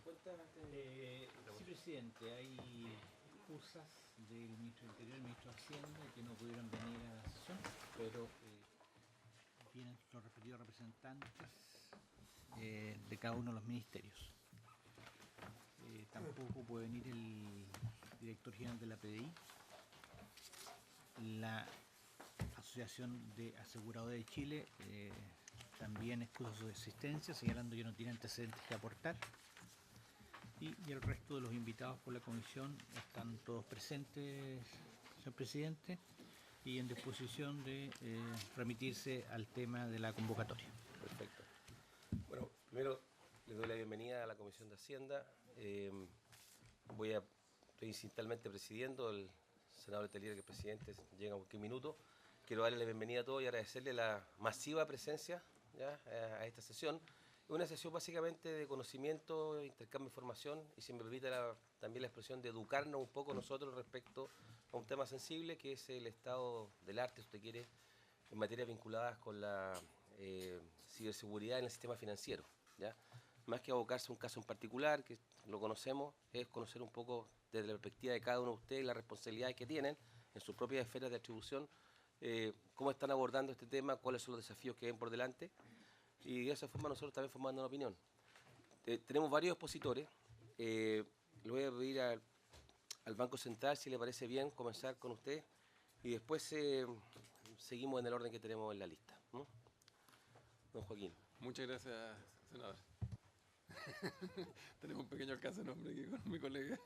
Sí, presidente, hay excusas del ministro del Interior y el ministro de Hacienda que no pudieron venir a la sesión, pero vienen los respectivos representantes de cada uno de los ministerios. Tampoco puede venir el director general de la PDI, la Asociación de Aseguradores de Chile también excusa su existencia, señalando que no tiene antecedentes que aportar. Y el resto de los invitados por la comisión están todos presentes, señor presidente, y en disposición de remitirse al tema de la convocatoria. Perfecto. Bueno, primero les doy la bienvenida a la Comisión de Hacienda. Estoy incidentalmente presidiendo, el senador Letelier, que es presidente, llega en cualquier minuto. Quiero darle la bienvenida a todos y agradecerle la masiva presencia ¿ya? A esta sesión. Es una sesión básicamente de conocimiento, intercambio de información y, si me permite, también la expresión de educarnos un poco nosotros respecto a un tema sensible que es el estado del arte, si usted quiere, en materias vinculadas con la ciberseguridad en el sistema financiero. ¿Ya? Más que abocarse a un caso en particular, que lo conocemos, es conocer un poco desde la perspectiva de cada uno de ustedes las responsabilidades que tienen en sus propias esferas de atribución, cómo están abordando este tema, cuáles son los desafíos que ven por delante, y de esa forma nosotros también formando una opinión. Tenemos varios expositores. Le voy a pedir al Banco Central, si le parece bien, comenzar con usted, y después seguimos en el orden que tenemos en la lista, ¿no? Don Joaquín. Muchas gracias, senador. Tenemos un pequeño alcance de nombre aquí con mi colega.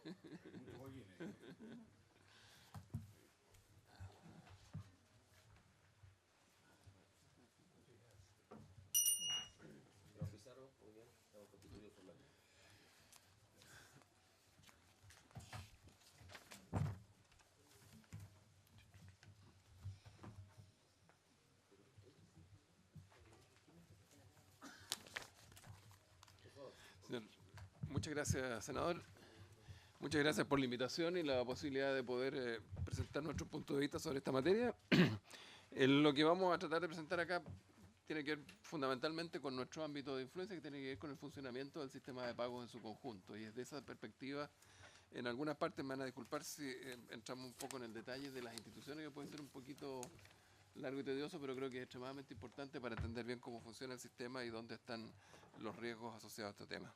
Don Pizarro, muy bien, estamos constituidos formalmente. Señor, muchas gracias, senador. Muchas gracias por la invitación y la posibilidad de poder presentar nuestro punto de vista sobre esta materia. Lo que vamos a tratar de presentar acá tiene que ver fundamentalmente con nuestro ámbito de influencia, que tiene que ver con el funcionamiento del sistema de pagos en su conjunto. Y desde esa perspectiva, en algunas partes me van a disculpar si entramos un poco en el detalle de las instituciones, que puede ser un poquito largo y tedioso, pero creo que es extremadamente importante para entender bien cómo funciona el sistema y dónde están los riesgos asociados a este tema.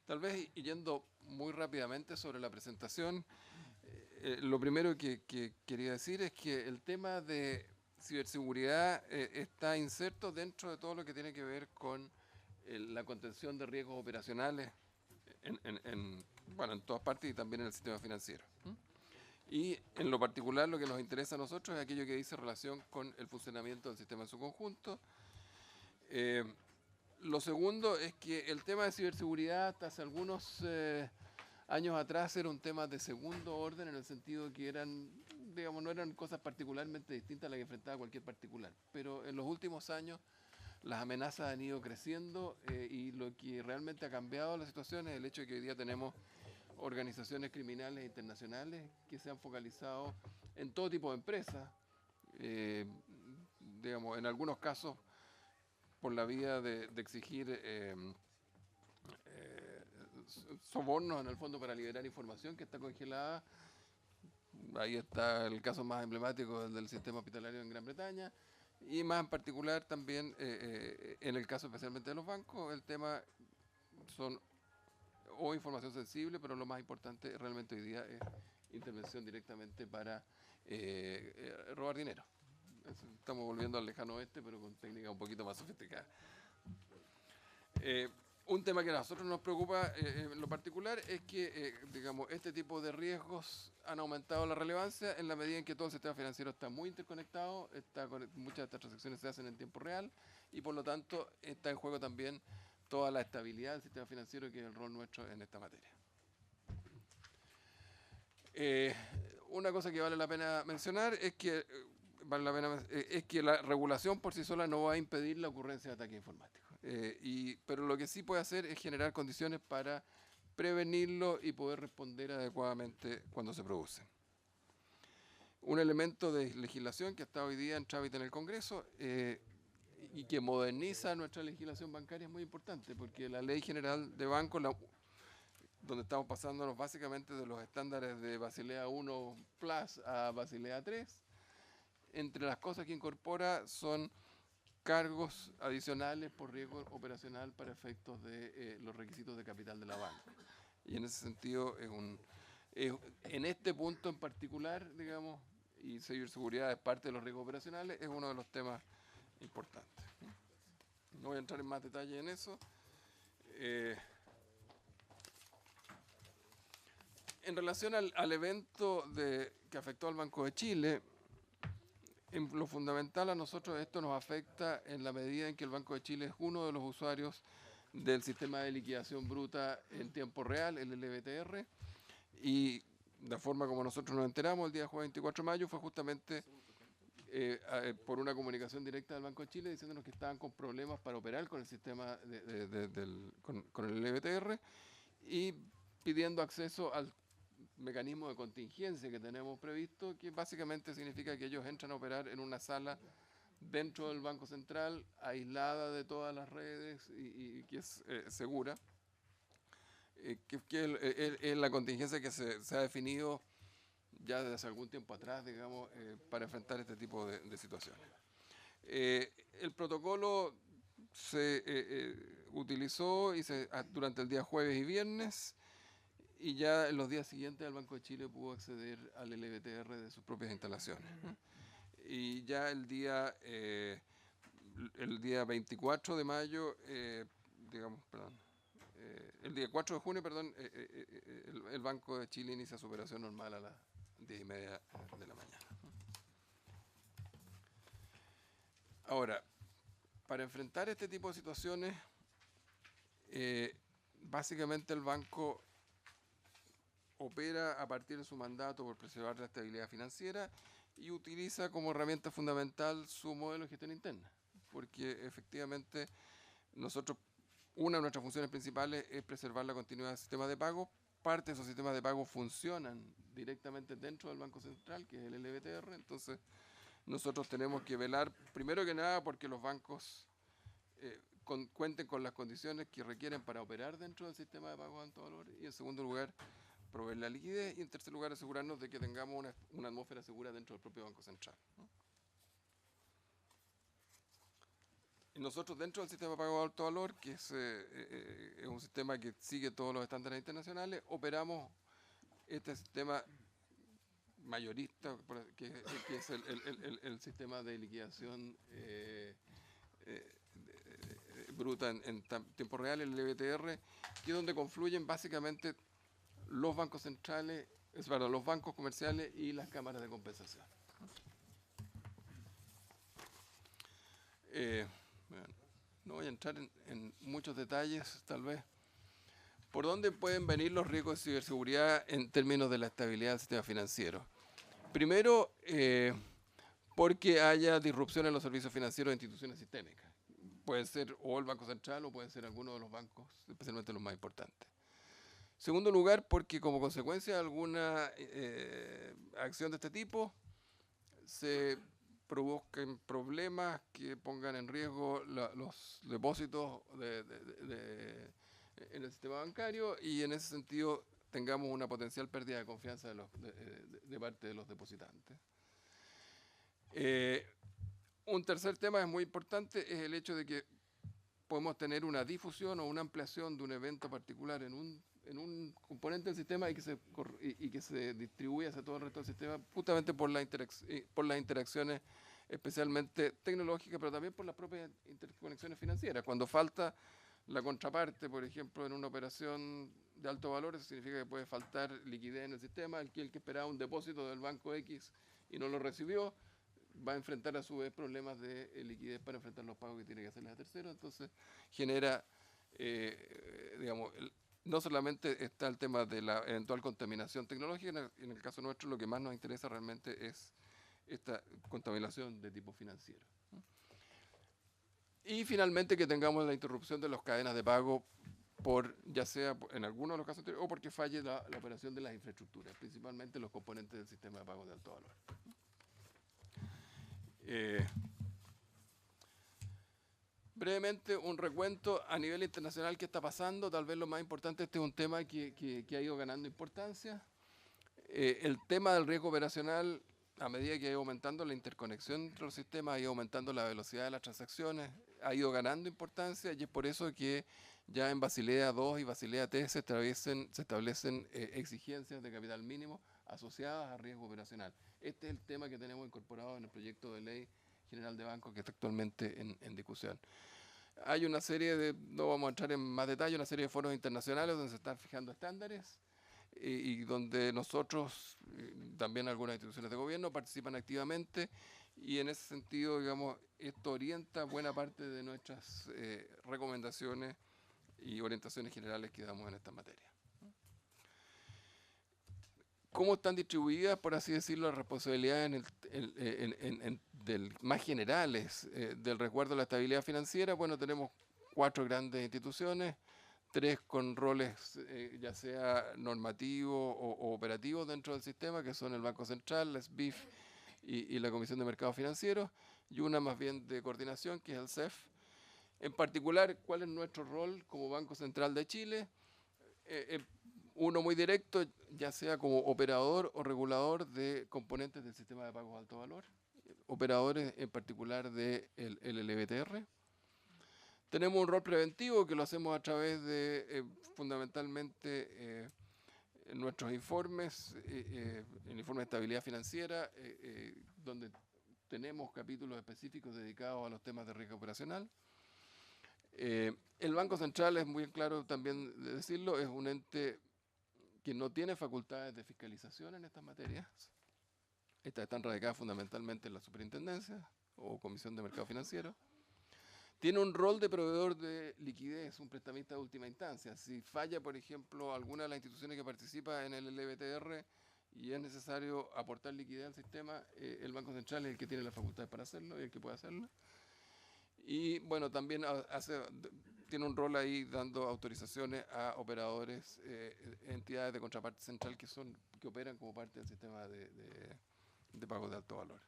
Tal vez, y yendo muy rápidamente sobre la presentación, lo primero que quería decir es que el tema de ciberseguridad está inserto dentro de todo lo que tiene que ver con la contención de riesgos operacionales en todas partes y también en el sistema financiero. Y en lo particular lo que nos interesa a nosotros es aquello que dice relación con el funcionamiento del sistema en su conjunto. Lo segundo es que el tema de ciberseguridad hasta hace algunos años atrás era un tema de segundo orden, en el sentido que no eran cosas particularmente distintas a las que enfrentaba cualquier particular. Pero en los últimos años las amenazas han ido creciendo y lo que realmente ha cambiado la situación es el hecho de que hoy día tenemos organizaciones criminales internacionales que se han focalizado en todo tipo de empresas, en algunos casos por la vía de exigir sobornos en el fondo para liberar información que está congelada. Ahí está el caso más emblemático del sistema hospitalario en Gran Bretaña, y más en particular también en el caso especialmente de los bancos, el tema son información sensible, pero lo más importante realmente hoy día es intervención directamente para robar dinero. Estamos volviendo al lejano oeste, pero con técnicas un poquito más sofisticadas. Un tema que a nosotros nos preocupa en lo particular es que este tipo de riesgos han aumentado la relevancia en la medida en que todo el sistema financiero está muy interconectado, muchas de estas transacciones se hacen en tiempo real y por lo tanto está en juego también toda la estabilidad del sistema financiero, que es el rol nuestro en esta materia. Una cosa que vale la pena mencionar es que la regulación por sí sola no va a impedir la ocurrencia de ataques informáticos. Pero lo que sí puede hacer es generar condiciones para prevenirlo y poder responder adecuadamente cuando se producen. Un elemento de legislación que está hoy día en trámite en el Congreso y que moderniza nuestra legislación bancaria es muy importante, porque la Ley General de Bancos, donde estamos pasándonos básicamente de los estándares de Basilea 1 Plus a Basilea 3. Entre las cosas que incorpora son cargos adicionales por riesgo operacional para efectos de los requisitos de capital de la banca. Y en ese sentido, en este punto en particular, digamos, y ciberseguridad es parte de los riesgos operacionales, es uno de los temas importantes. No voy a entrar en más detalle en eso. En relación al evento que afectó al Banco de Chile, en lo fundamental a nosotros esto nos afecta en la medida en que el Banco de Chile es uno de los usuarios del sistema de liquidación bruta en tiempo real, el LBTR, y la forma como nosotros nos enteramos el día jueves 24 de mayo fue justamente por una comunicación directa del Banco de Chile diciéndonos que estaban con problemas para operar con el sistema con el LBTR y pidiendo acceso al mecanismo de contingencia que tenemos previsto, que básicamente significa que ellos entran a operar en una sala dentro del Banco Central, aislada de todas las redes y que es segura, que es la contingencia que se ha definido ya desde hace algún tiempo atrás, digamos, para enfrentar este tipo de situaciones. El protocolo se utilizó durante el día jueves y viernes, y ya en los días siguientes el Banco de Chile pudo acceder al LBTR de sus propias instalaciones. Y ya el día 24 de mayo, el día 4 de junio, el Banco de Chile inicia su operación normal a las 10:30 de la mañana. Ahora, para enfrentar este tipo de situaciones, básicamente el banco opera a partir de su mandato por preservar la estabilidad financiera y utiliza como herramienta fundamental su modelo de gestión interna, porque efectivamente una de nuestras funciones principales es preservar la continuidad del sistema de pago. Parte de esos sistemas de pago funcionan directamente dentro del Banco Central, que es el LBTR, entonces nosotros tenemos que velar, primero que nada, porque los bancos cuenten con las condiciones que requieren para operar dentro del sistema de pago de alto valor, y en segundo lugar, proveer la liquidez, y en tercer lugar, asegurarnos de que tengamos una atmósfera segura dentro del propio Banco Central, ¿no? Y nosotros dentro del sistema de pago de alto valor, que es un sistema que sigue todos los estándares internacionales, operamos este sistema mayorista, que es el sistema de liquidación bruta en tiempo real, el LBTR, que es donde confluyen básicamente los bancos centrales, los bancos comerciales y las cámaras de compensación. No voy a entrar en muchos detalles, tal vez. ¿Por dónde pueden venir los riesgos de ciberseguridad en términos de la estabilidad del sistema financiero? Primero, porque haya disrupción en los servicios financieros de instituciones sistémicas. Puede ser o el Banco Central o puede ser alguno de los bancos, especialmente los más importantes. Segundo lugar, porque como consecuencia de alguna acción de este tipo, se provoquen problemas que pongan en riesgo los depósitos en el sistema bancario, y en ese sentido tengamos una potencial pérdida de confianza de parte de los depositantes. Un tercer tema es muy importante, es el hecho de que podemos tener una difusión o una ampliación de un evento particular en un componente del sistema y que se distribuye hacia todo el resto del sistema, justamente por las interacciones especialmente tecnológicas, pero también por las propias interconexiones financieras. Cuando falta la contraparte, por ejemplo, en una operación de alto valor, eso significa que puede faltar liquidez en el sistema. El que esperaba un depósito del banco X y no lo recibió, va a enfrentar a su vez problemas de liquidez para enfrentar los pagos que tiene que hacerle a terceros. Entonces genera, no solamente está el tema de la eventual contaminación tecnológica, en el caso nuestro lo que más nos interesa realmente es esta contaminación de tipo financiero. Y finalmente que tengamos la interrupción de las cadenas de pago ya sea en algunos de los casos anteriores o porque falle la operación de las infraestructuras, principalmente los componentes del sistema de pago de alto valor. Brevemente, un recuento a nivel internacional que está pasando. Tal vez lo más importante, este es un tema que ha ido ganando importancia. El tema del riesgo operacional, a medida que ha ido aumentando la interconexión entre los sistemas, ha ido aumentando la velocidad de las transacciones, ha ido ganando importancia, y es por eso que ya en Basilea II y Basilea III se establecen exigencias de capital mínimo asociadas a riesgo operacional. Este es el tema que tenemos incorporado en el proyecto de ley general de bancos que está actualmente en discusión. Hay una serie de, no vamos a entrar en más detalle, una serie de foros internacionales donde se están fijando estándares y donde nosotros, también algunas instituciones de gobierno, participan activamente, y en ese sentido, digamos, esto orienta buena parte de nuestras recomendaciones y orientaciones generales que damos en esta materia. ¿Cómo están distribuidas, por así decirlo, las responsabilidades más generales del resguardo de la estabilidad financiera? Bueno, tenemos 4 grandes instituciones, 3 con roles ya sea normativos o operativos dentro del sistema, que son el Banco Central, la SBIF y la Comisión de Mercados Financieros, y una más bien de coordinación, que es el CEF. En particular, ¿cuál es nuestro rol como Banco Central de Chile? Uno muy directo, ya sea como operador o regulador de componentes del sistema de pagos de alto valor, operadores en particular del LBTR. Tenemos un rol preventivo que lo hacemos a través de fundamentalmente nuestros informes, el informe de estabilidad financiera, donde tenemos capítulos específicos dedicados a los temas de riesgo operacional. El Banco Central, es muy claro también de decirlo, es un ente que no tiene facultades de fiscalización en estas materias. Estas están radicadas fundamentalmente en la Superintendencia o Comisión de Mercado Financiero. Tiene un rol de proveedor de liquidez, un prestamista de última instancia. Si falla, por ejemplo, alguna de las instituciones que participa en el LBTR y es necesario aportar liquidez al sistema, el Banco Central es el que tiene las facultades para hacerlo y el que puede hacerlo. Y bueno, también tiene un rol ahí dando autorizaciones a operadores, entidades de contraparte central que operan como parte del sistema de pagos de alto valor.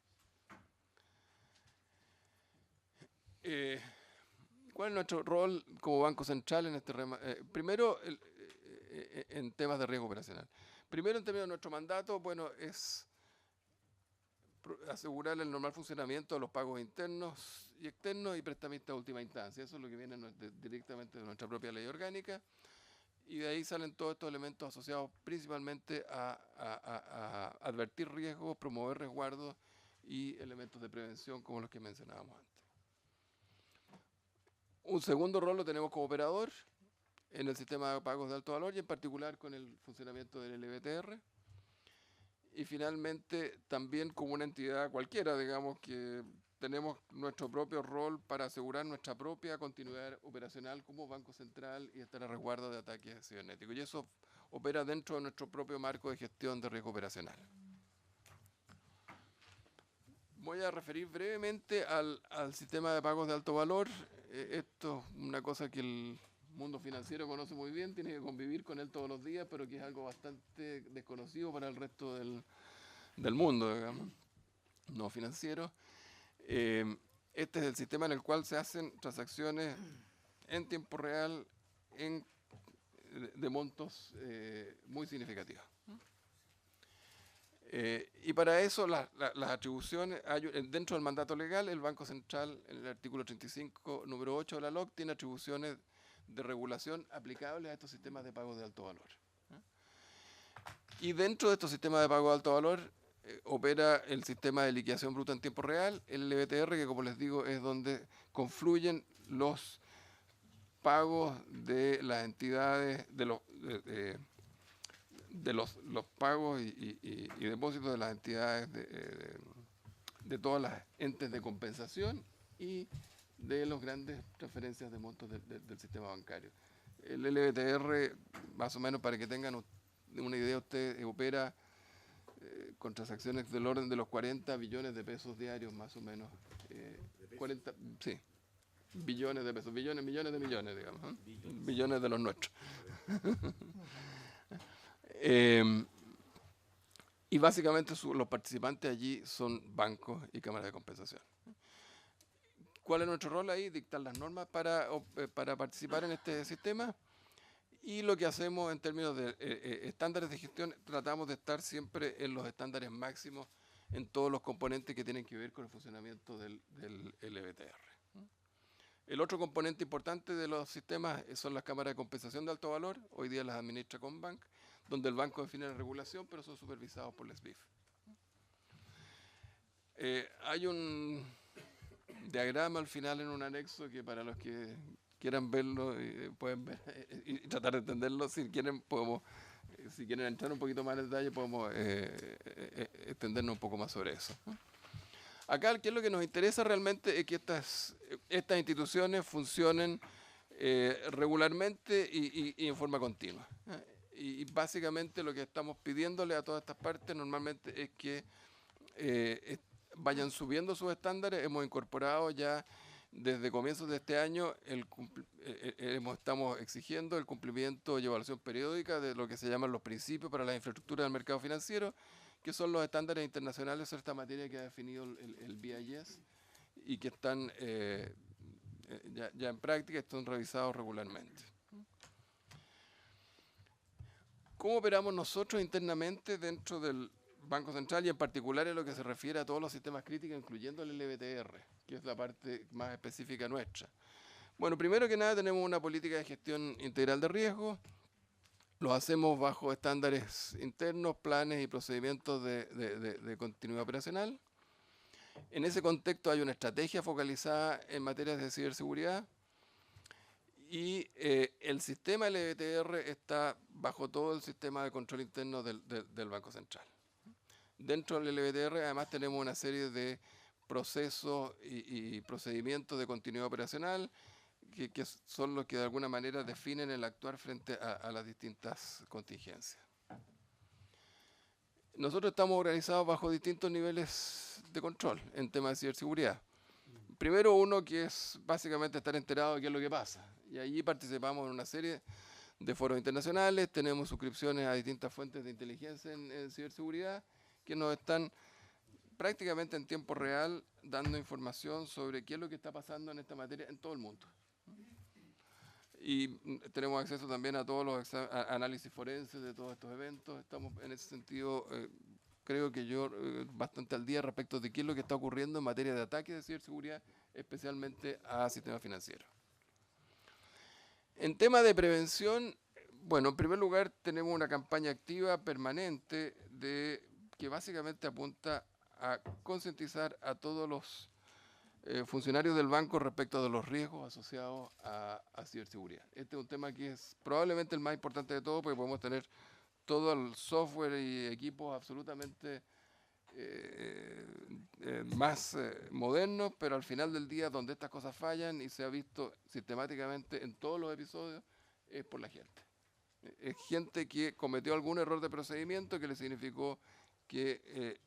¿Cuál es nuestro rol como Banco Central en este primero, en temas de riesgo operacional? Primero, en términos de nuestro mandato, bueno, es asegurar el normal funcionamiento de los pagos internos y externos y prestamistas de última instancia. Eso es lo que viene directamente de nuestra propia ley orgánica, y de ahí salen todos estos elementos asociados principalmente a advertir riesgos, promover resguardos y elementos de prevención como los que mencionábamos antes. Un segundo rol lo tenemos como operador en el sistema de pagos de alto valor y en particular con el funcionamiento del LBTR. Y finalmente también como una entidad cualquiera, digamos, que tenemos nuestro propio rol para asegurar nuestra propia continuidad operacional como Banco Central y estar a resguardo de ataques cibernéticos. Y eso opera dentro de nuestro propio marco de gestión de riesgo operacional. Voy a referir brevemente al sistema de pagos de alto valor. Esto es una cosa que el mundo financiero conoce muy bien, tiene que convivir con él todos los días, pero que es algo bastante desconocido para el resto del mundo, digamos, no financiero. Este es el sistema en el cual se hacen transacciones en tiempo real de montos muy significativos. Y para eso las atribuciones, dentro del mandato legal, el Banco Central, en el artículo 35, número 8 de la LOC, tiene atribuciones de regulación aplicables a estos sistemas de pago de alto valor. Y dentro de estos sistemas de pago de alto valor opera el sistema de liquidación bruta en tiempo real, el LBTR, que como les digo es donde confluyen los pagos de las entidades, de los pagos y depósitos de las entidades de todas las entes de compensación y de las grandes transferencias de montos del sistema bancario. El LBTR, más o menos para que tengan una idea, usted opera con transacciones del orden de los 40 billones de pesos diarios, más o menos. 40, sí, billones de pesos, millones de millones, digamos, billones de los nuestros. Y básicamente los participantes allí son bancos y cámaras de compensación. ¿Cuál es nuestro rol ahí? Dictar las normas para participar en este sistema. Y lo que hacemos en términos de estándares de gestión, tratamos de estar siempre en los estándares máximos en todos los componentes que tienen que ver con el funcionamiento del LBTR. El otro componente importante de los sistemas son las cámaras de compensación de alto valor. Hoy día las administra Combank, donde el banco define la regulación, pero son supervisados por la SBIF. Hay un diagrama al final en un anexo que para los que quieran verlo pueden ver y tratar de entenderlo. Si quieren si quieren entrar un poquito más en detalle, podemos extendernos un poco más sobre eso. Acá, ¿qué es lo que nos interesa realmente? Es que estas instituciones funcionen regularmente y en forma continua. Y básicamente lo que estamos pidiéndole a todas estas partes normalmente es que vayan subiendo sus estándares. Hemos incorporado ya desde comienzos de este año, estamos exigiendo el cumplimiento y evaluación periódica de lo que se llaman los principios para la infraestructura del mercado financiero, que son los estándares internacionales sobre esta materia que ha definido el BIS y que están ya en práctica, están revisados regularmente. ¿Cómo operamos nosotros internamente dentro del Banco Central y en particular en lo que se refiere a todos los sistemas críticos, incluyendo el LBTR, que es la parte más específica nuestra? Bueno, primero que nada tenemos una política de gestión integral de riesgo. Lo hacemos bajo estándares internos, planes y procedimientos de continuidad operacional. En ese contexto hay una estrategia focalizada en materias de ciberseguridad y el sistema LBTR está bajo todo el sistema de control interno del Banco Central. Dentro del LBTR además tenemos una serie de procesos y procedimientos de continuidad operacional que son los que de alguna manera definen el actuar frente a las distintas contingencias. Nosotros estamos organizados bajo distintos niveles de control en temas de ciberseguridad. Primero uno que es básicamente estar enterado de qué es lo que pasa. Y allí participamos en una serie de foros internacionales, tenemos suscripciones a distintas fuentes de inteligencia en ciberseguridad que nos están prácticamente en tiempo real dando información sobre qué es lo que está pasando en esta materia en todo el mundo. Y tenemos acceso también a todos los análisis forenses de todos estos eventos. Estamos en ese sentido, creo que yo, bastante al día respecto de qué es lo que está ocurriendo en materia de ataques de ciberseguridad, especialmente a sistemas financieros. En tema de prevención, bueno, en primer lugar tenemos una campaña activa permanente que básicamente apunta a concientizar a todos los funcionarios del banco respecto de los riesgos asociados a ciberseguridad. Este es un tema que es probablemente el más importante de todo porque podemos tener todo el software y equipos absolutamente más modernos, pero al final del día donde estas cosas fallan y se ha visto sistemáticamente en todos los episodios es por la gente. Es gente que cometió algún error de procedimiento que le significó que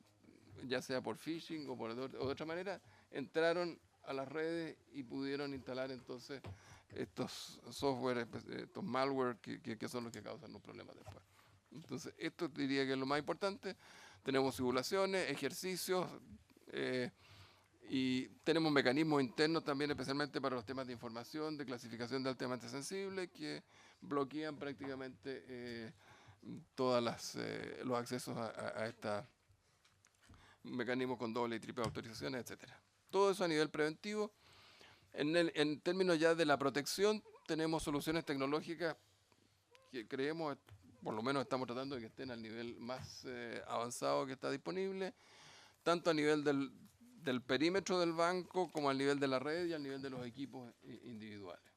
ya sea por phishing o de otra manera, entraron a las redes y pudieron instalar entonces estos software, estos malware que son los que causan los problemas después. Entonces, esto diría que es lo más importante. Tenemos simulaciones, ejercicios y tenemos mecanismos internos también, especialmente para los temas de información, de clasificación de altamente sensibles, que bloquean prácticamente todos los accesos a esta mecanismos con doble y triple autorizaciones, etcétera. Todo eso a nivel preventivo. En términos ya de la protección, tenemos soluciones tecnológicas que creemos, por lo menos estamos tratando de que estén al nivel más avanzado que está disponible, tanto a nivel del perímetro del banco como al nivel de la red y al nivel de los equipos individuales.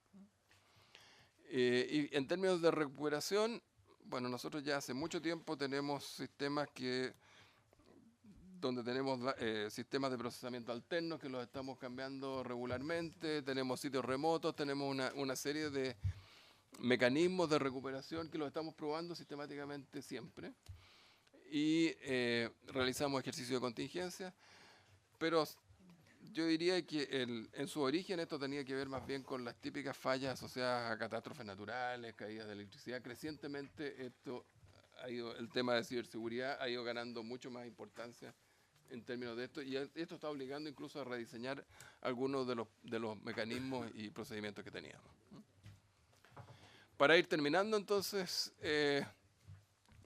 Y en términos de recuperación, bueno, nosotros ya hace mucho tiempo tenemos sistemas donde tenemos sistemas de procesamiento alternos que los estamos cambiando regularmente, tenemos sitios remotos, tenemos una serie de mecanismos de recuperación que los estamos probando sistemáticamente siempre y realizamos ejercicios de contingencia, pero yo diría que en su origen esto tenía que ver más bien con las típicas fallas asociadas a catástrofes naturales, caídas de electricidad. Crecientemente el tema de ciberseguridad ha ido ganando mucho más importancia en términos de esto, y esto está obligando incluso a rediseñar algunos de los mecanismos y procedimientos que teníamos. Para ir terminando, entonces,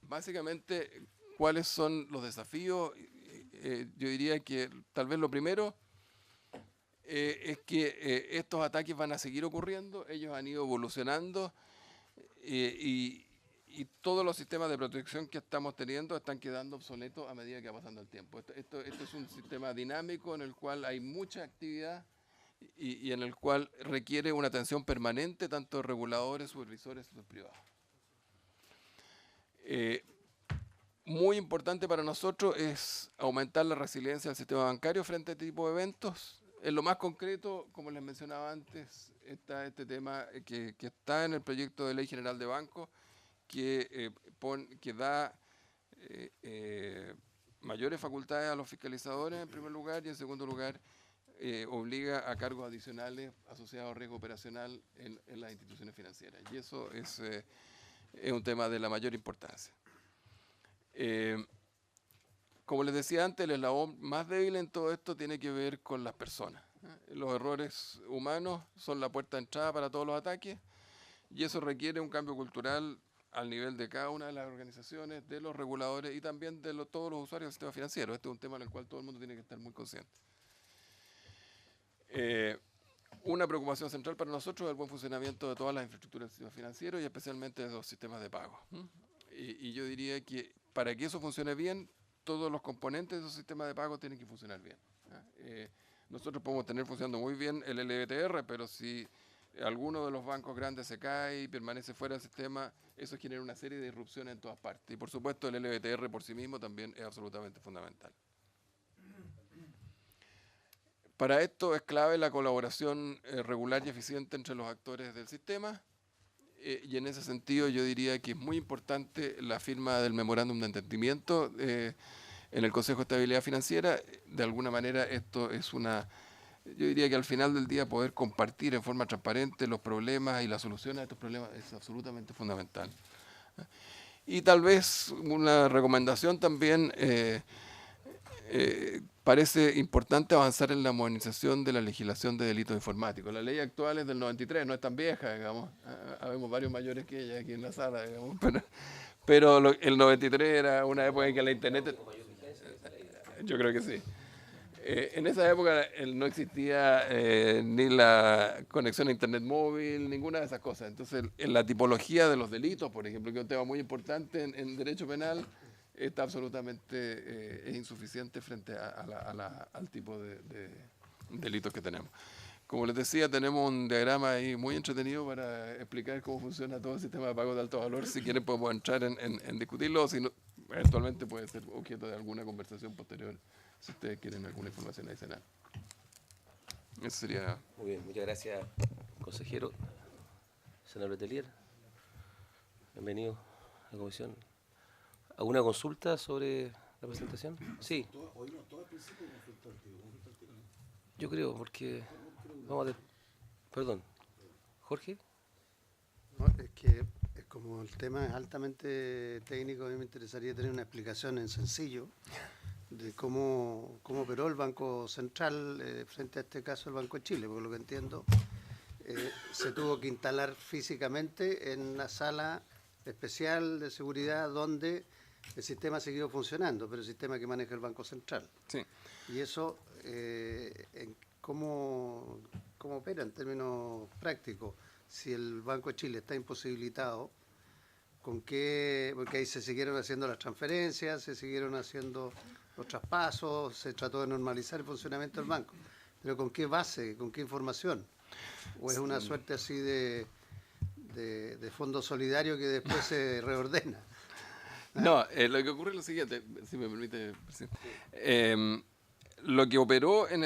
básicamente, ¿cuáles son los desafíos? Yo diría que tal vez lo primero es que estos ataques van a seguir ocurriendo, ellos han ido evolucionando y todos los sistemas de protección que estamos teniendo están quedando obsoletos a medida que va pasando el tiempo. Esto es un sistema dinámico en el cual hay mucha actividad y en el cual requiere una atención permanente tanto de reguladores, supervisores y privados. Muy importante para nosotros es aumentar la resiliencia del sistema bancario frente a este tipo de eventos. En lo más concreto, como les mencionaba antes, está este tema que está en el proyecto de Ley General de Bancos, que da mayores facultades a los fiscalizadores en primer lugar y en segundo lugar obliga a cargos adicionales asociados a riesgo operacional en las instituciones financieras. Y eso es un tema de la mayor importancia. Como les decía antes, el eslabón más débil en todo esto tiene que ver con las personas. Los errores humanos son la puerta de entrada para todos los ataques y eso requiere un cambio cultural al nivel de cada una de las organizaciones, de los reguladores y también de todos los usuarios del sistema financiero. Este es un tema en el cual todo el mundo tiene que estar muy consciente. Una preocupación central para nosotros es el buen funcionamiento de todas las infraestructuras del sistema financiero y especialmente de los sistemas de pago. Y yo diría que para que eso funcione bien, todos los componentes de esos sistemas de pago tienen que funcionar bien. Nosotros podemos tener funcionando muy bien el LBTR, pero si alguno de los bancos grandes se cae y permanece fuera del sistema, eso genera una serie de disrupciones en todas partes. Y por supuesto el LBTR por sí mismo también es absolutamente fundamental. Para esto es clave la colaboración regular y eficiente entre los actores del sistema. Y en ese sentido yo diría que es muy importante la firma del memorándum de entendimiento en el Consejo de Estabilidad Financiera. De alguna manera esto es yo diría que al final del día poder compartir en forma transparente los problemas y las soluciones a estos problemas es absolutamente fundamental. Y tal vez una recomendación también, parece importante avanzar en la modernización de la legislación de delitos informáticos. La ley actual es del 93, no es tan vieja, digamos. Habemos varios mayores que ella aquí en la sala, digamos. Pero el 93 era una época en que la Internet... Yo creo que sí. En esa época no existía ni la conexión a Internet móvil, ninguna de esas cosas. Entonces, en la tipología de los delitos, por ejemplo, que es un tema muy importante en derecho penal, está absolutamente insuficiente frente al tipo de delitos que tenemos. Como les decía, tenemos un diagrama ahí muy entretenido para explicar cómo funciona todo el sistema de pago de alto valor. Si quieren podemos entrar en discutirlo, o si no, eventualmente puede ser objeto de alguna conversación posterior, si ustedes quieren alguna información adicional. Eso sería... Muy bien, muchas gracias, consejero. Senador Letelier, bienvenido a la comisión. ¿Alguna consulta sobre la presentación? Sí. Yo creo, porque... Vamos a... Perdón. ¿Jorge? No, es que como el tema es altamente técnico, a mí me interesaría tener una explicación en sencillo de cómo operó el Banco Central frente a este caso el Banco de Chile, porque lo que entiendo se tuvo que instalar físicamente en una sala especial de seguridad donde el sistema ha seguido funcionando, pero el sistema que maneja el Banco Central. Sí. Y eso, ¿cómo opera en términos prácticos? Si el Banco de Chile está imposibilitado, porque ahí se siguieron haciendo las transferencias, se siguieron haciendo los traspasos, se trató de normalizar el funcionamiento del banco. Pero ¿con qué base? ¿Con qué información? ¿O es una suerte así de fondo solidario que después se reordena? No, lo que ocurre es lo siguiente, si me permite, presidente. Lo que operó en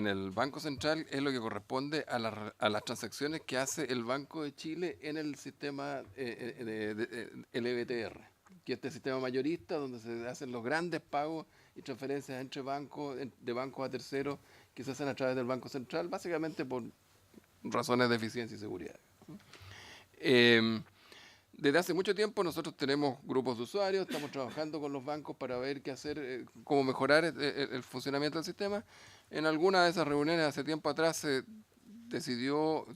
el Banco Central es lo que corresponde a las transacciones que hace el Banco de Chile en el sistema LBTR, que es este sistema mayorista donde se hacen los grandes pagos y transferencias entre bancos, de bancos a terceros, que se hacen a través del Banco Central, básicamente por razones de eficiencia y seguridad. desde hace mucho tiempo nosotros tenemos grupos de usuarios, estamos trabajando con los bancos para ver qué hacer, cómo mejorar el funcionamiento del sistema. En alguna de esas reuniones hace tiempo atrás se decidió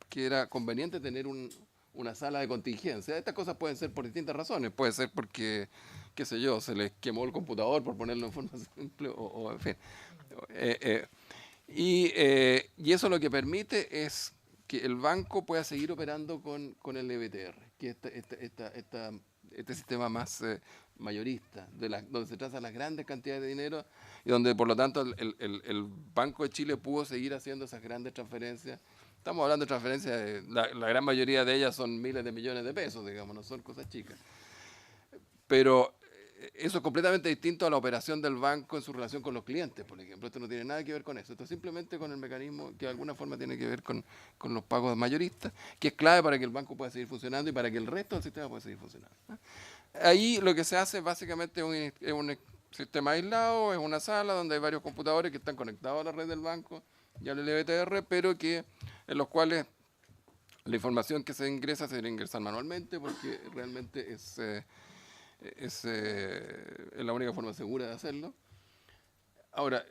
que era conveniente tener una sala de contingencia. Estas cosas pueden ser por distintas razones. Puede ser porque, qué sé yo, se les quemó el computador, por ponerlo en forma simple, o en fin. Y eso lo que permite es que el banco pueda seguir operando con el EBTR, que es este sistema más mayorista, donde se trazan las grandes cantidades de dinero y donde por lo tanto el Banco de Chile pudo seguir haciendo esas grandes transferencias. Estamos hablando de transferencias, la gran mayoría de ellas son miles de millones de pesos, digamos, no son cosas chicas. Pero eso es completamente distinto a la operación del banco en su relación con los clientes, por ejemplo. Esto no tiene nada que ver con eso. Esto es simplemente con el mecanismo que de alguna forma tiene que ver con los pagos mayoristas, que es clave para que el banco pueda seguir funcionando y para que el resto del sistema pueda seguir funcionando. Ahí lo que se hace básicamente es un sistema aislado, es una sala donde hay varios computadores que están conectados a la red del banco y al LBTR, pero en los cuales la información que se ingresa se debe ingresar manualmente porque realmente es la única forma segura de hacerlo. Ahora,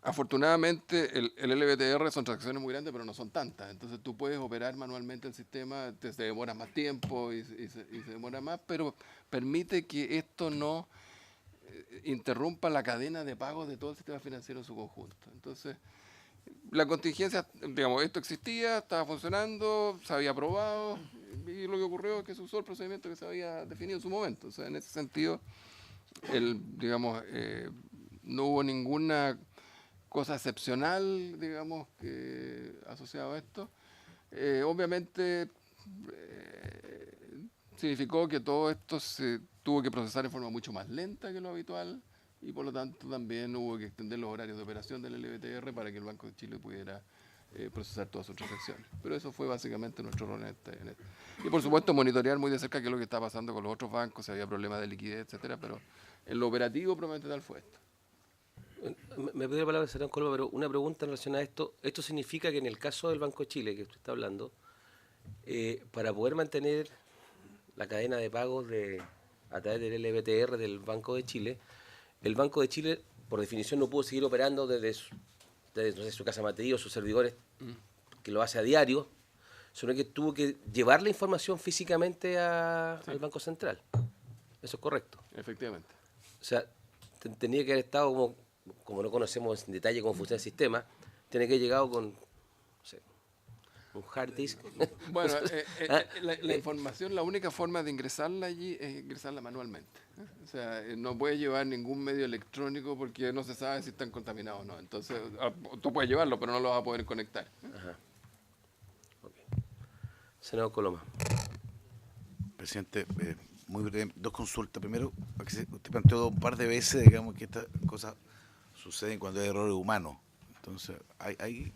afortunadamente el LBTR son transacciones muy grandes, pero no son tantas. Entonces tú puedes operar manualmente el sistema, se demora más tiempo y se demora más, pero permite que esto no interrumpa la cadena de pagos de todo el sistema financiero en su conjunto. Entonces, la contingencia, digamos, esto existía, estaba funcionando, se había aprobado, y lo que ocurrió es que se usó el procedimiento que se había definido en su momento. O sea, en ese sentido, digamos, no hubo ninguna cosa excepcional, digamos, asociada a esto. Obviamente, significó que todo esto se tuvo que procesar en forma mucho más lenta que lo habitual y por lo tanto también hubo que extender los horarios de operación del LBTR para que el Banco de Chile pudiera procesar todas sus transacciones. Pero eso fue básicamente nuestro rol en esto. Y por supuesto monitorear muy de cerca qué es lo que está pasando con los otros bancos, si había problemas de liquidez, etcétera, pero en lo operativo probablemente tal fue esto. Me pido la palabra, senador Coloma, pero una pregunta en relación a esto. ¿Esto significa que en el caso del Banco de Chile, que usted está hablando, para poder mantener la cadena de pagos a través del LBTR del Banco de Chile, el Banco de Chile, por definición, no pudo seguir operando desde su casa matriz o sus servidores, que lo hace a diario, sino que tuvo que llevar la información físicamente al Banco Central? ¿Eso es correcto? Efectivamente. O sea, tenía que haber estado, como no conocemos en detalle cómo funciona el sistema, tiene que haber llegado con, no sé, un hard disk. Bueno, la información, la única forma de ingresarla allí es ingresarla manualmente. O sea, no puedes llevar ningún medio electrónico porque no se sabe si están contaminados o no. Entonces, tú puedes llevarlo, pero no lo vas a poder conectar. Ajá. Okay. Senador Coloma. Presidente, muy breve, dos consultas. Primero, usted planteó un par de veces, digamos, que estas cosas suceden cuando hay errores humanos. Entonces, hay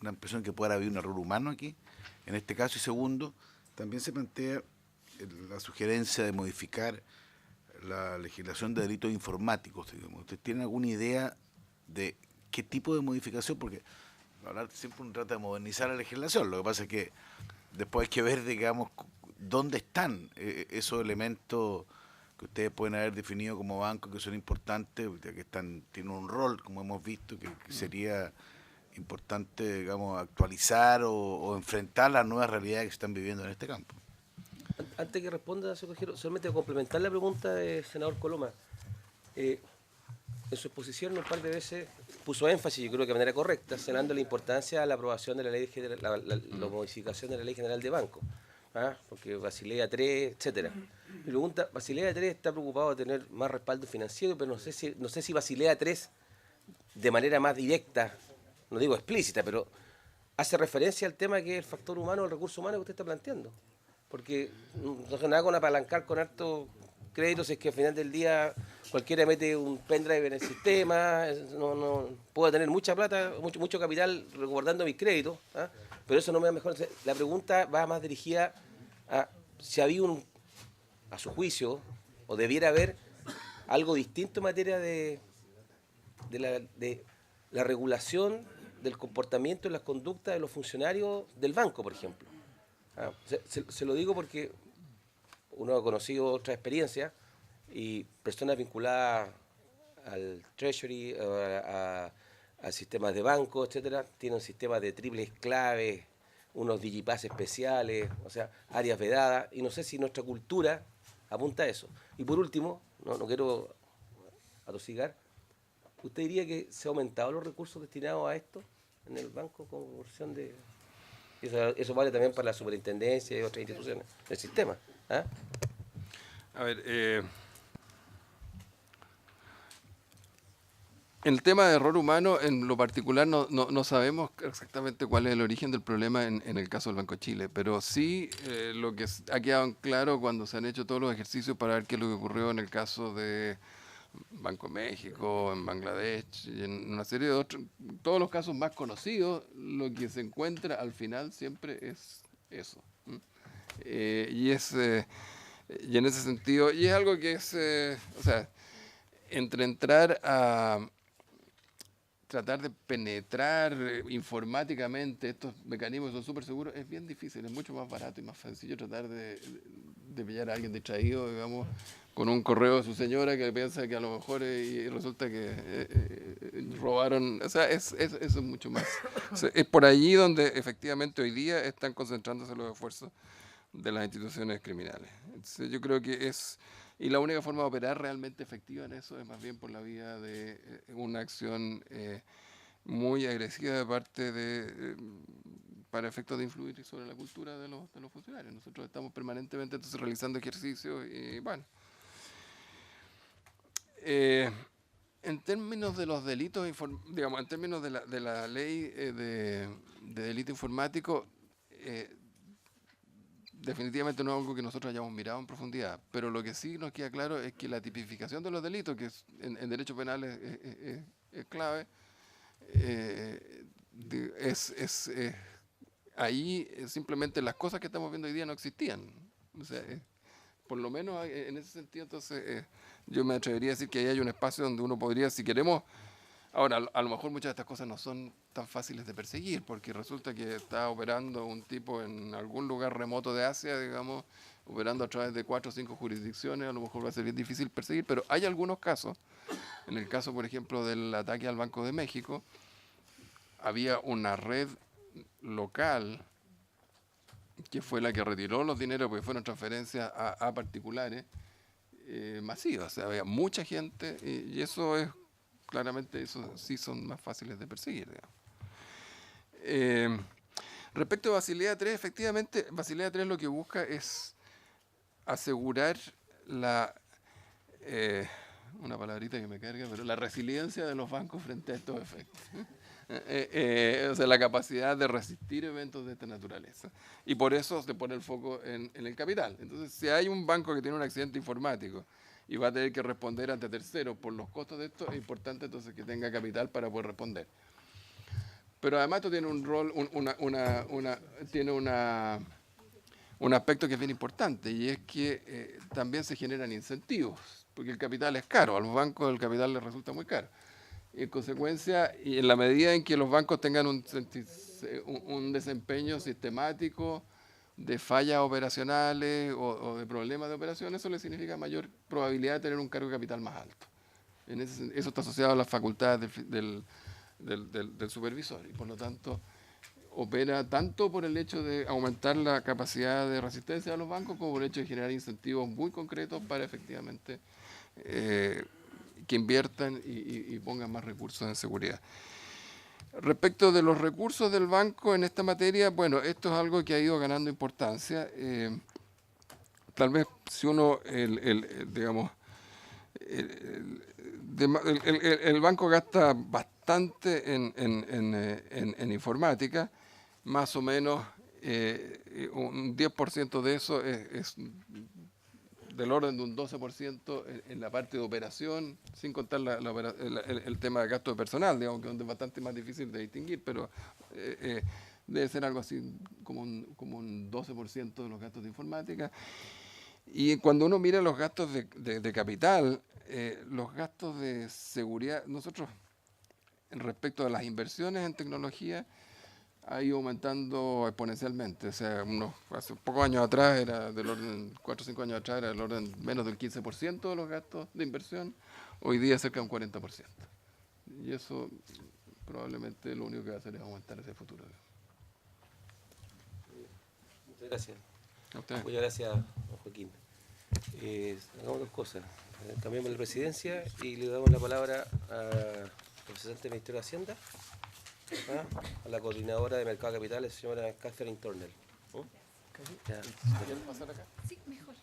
una impresión que pueda haber un error humano aquí, en este caso. Y segundo, también se plantea la sugerencia de modificar la legislación de delitos informáticos. Digamos. ¿Usted tiene alguna idea de qué tipo de modificación? Porque hablar siempre uno trata de modernizar la legislación. Lo que pasa es que después hay que ver, digamos, dónde están esos elementos que ustedes pueden haber definido como banco que son importantes, ya que tienen un rol, como hemos visto, que sería importante, digamos, actualizar o enfrentar las nuevas realidades que se están viviendo en este campo. Antes que responda, señor consejero, solamente complementar la pregunta del senador Coloma. En su exposición un par de veces puso énfasis, yo creo que de manera correcta, señalando la importancia de la aprobación de la ley general, la modificación de la ley general de banco, porque Basilea 3, etcétera. Mi pregunta, Basilea 3 está preocupado de tener más respaldo financiero, pero no sé si Basilea 3 de manera más directa, no digo explícita, pero hace referencia al tema que es el factor humano, el recurso humano que usted está planteando. Porque no se nada con apalancar con hartos créditos, es que al final del día cualquiera mete un pendrive en el sistema, no puedo tener mucha plata, mucho capital guardando mis créditos, pero eso no me da mejor. La pregunta va más dirigida a si había a su juicio, o debiera haber algo distinto en materia de la regulación del comportamiento y las conductas de los funcionarios del banco, por ejemplo. Se lo digo porque uno ha conocido otras experiencias y personas vinculadas al Treasury, a sistemas de banco, etcétera, tienen un sistema de triples claves, unos digipass especiales, o sea, áreas vedadas, y no sé si nuestra cultura apunta a eso. Y por último, no quiero atosigar, ¿usted diría que se han aumentado los recursos destinados a esto en el banco con proporción de...? Eso vale también para la superintendencia y otras instituciones del sistema. ¿Ah? A ver, el tema de error humano, en lo particular, no sabemos exactamente cuál es el origen del problema en el caso del Banco de Chile, pero sí lo que ha quedado en claro cuando se han hecho todos los ejercicios para ver qué es lo que ocurrió en el caso de Banco de México, en Bangladesh y en una serie de otros, todos los casos más conocidos, lo que se encuentra al final siempre es eso. Y en ese sentido, y es algo que es, o sea, entre entrar a tratar de penetrar informáticamente estos mecanismos que son súper seguros es bien difícil, es mucho más barato y más sencillo tratar de pillar a alguien distraído, digamos, con un correo de su señora que piensa que a lo mejor y resulta que robaron, o sea, eso es mucho más. O sea, es por allí donde efectivamente hoy día están concentrándose los esfuerzos de las instituciones criminales. Entonces, yo creo que y la única forma de operar realmente efectiva en eso es más bien por la vía de una acción muy agresiva de parte para efectos de influir sobre la cultura de los funcionarios. Nosotros estamos permanentemente entonces realizando ejercicios y bueno. En términos de los delitos, digamos, en términos de la ley de delito informático, definitivamente no es algo que nosotros hayamos mirado en profundidad, pero lo que sí nos queda claro es que la tipificación de los delitos, que en derecho penal es clave, ahí simplemente las cosas que estamos viendo hoy día no existían. O sea, por lo menos en ese sentido, entonces yo me atrevería a decir que ahí hay un espacio donde uno podría, si queremos. Ahora, a lo mejor muchas de estas cosas no son tan fáciles de perseguir, porque resulta que está operando un tipo en algún lugar remoto de Asia, digamos, operando a través de 4 o 5 jurisdicciones, a lo mejor va a ser bien difícil perseguir, pero hay algunos casos. En el caso, por ejemplo, del ataque al Banco de México, había una red local que fue la que retiró los dineros porque fueron transferencias a particulares masivas. O sea, había mucha gente y eso es... Claramente, eso sí son más fáciles de perseguir. Respecto a Basilea III, efectivamente, Basilea III lo que busca es asegurar una palabrita que me carga, pero la resiliencia de los bancos frente a estos efectos. O sea, la capacidad de resistir eventos de esta naturaleza. Y por eso se pone el foco en el capital. Entonces, si hay un banco que tiene un accidente informático y va a tener que responder ante terceros por los costos de esto, es importante entonces que tenga capital para poder responder. Pero además esto tiene un rol, tiene un aspecto que es bien importante, y es que también se generan incentivos, porque el capital es caro, a los bancos el capital les resulta muy caro. Y en consecuencia, y en la medida en que los bancos tengan un desempeño sistemático, de fallas operacionales o de problemas de operación, eso le significa mayor probabilidad de tener un cargo de capital más alto. Eso está asociado a las facultades del supervisor y por lo tanto opera tanto por el hecho de aumentar la capacidad de resistencia de los bancos como por el hecho de generar incentivos muy concretos para efectivamente que inviertan y pongan más recursos en seguridad. Respecto de los recursos del banco en esta materia, bueno, esto es algo que ha ido ganando importancia. Tal vez si uno, digamos, el banco gasta bastante en informática, más o menos un 10% de eso es del orden de un 12% en la parte de operación, sin contar el tema de gasto de personal, digamos, que es bastante más difícil de distinguir, pero debe ser algo así como un 12% de los gastos de informática. Y cuando uno mira los gastos de capital, los gastos de seguridad, nosotros, respecto a las inversiones en tecnología, ha ido aumentando exponencialmente. O sea, hace pocos años atrás, era del orden, 4 o 5 años atrás, era del orden menos del 15% de los gastos de inversión. Hoy día cerca de un 40%. Y eso probablemente lo único que va a hacer es aumentar ese futuro. Muchas gracias. ¿A usted? Muchas gracias, don Joaquín. Hagamos dos cosas. Cambiamos la presidencia y le damos la palabra al representante del Ministerio de Hacienda, a la coordinadora de Mercado de Capitales, señora Catherine Tornel. Ya. ¿Quieren pasar acá? Sí, mejor.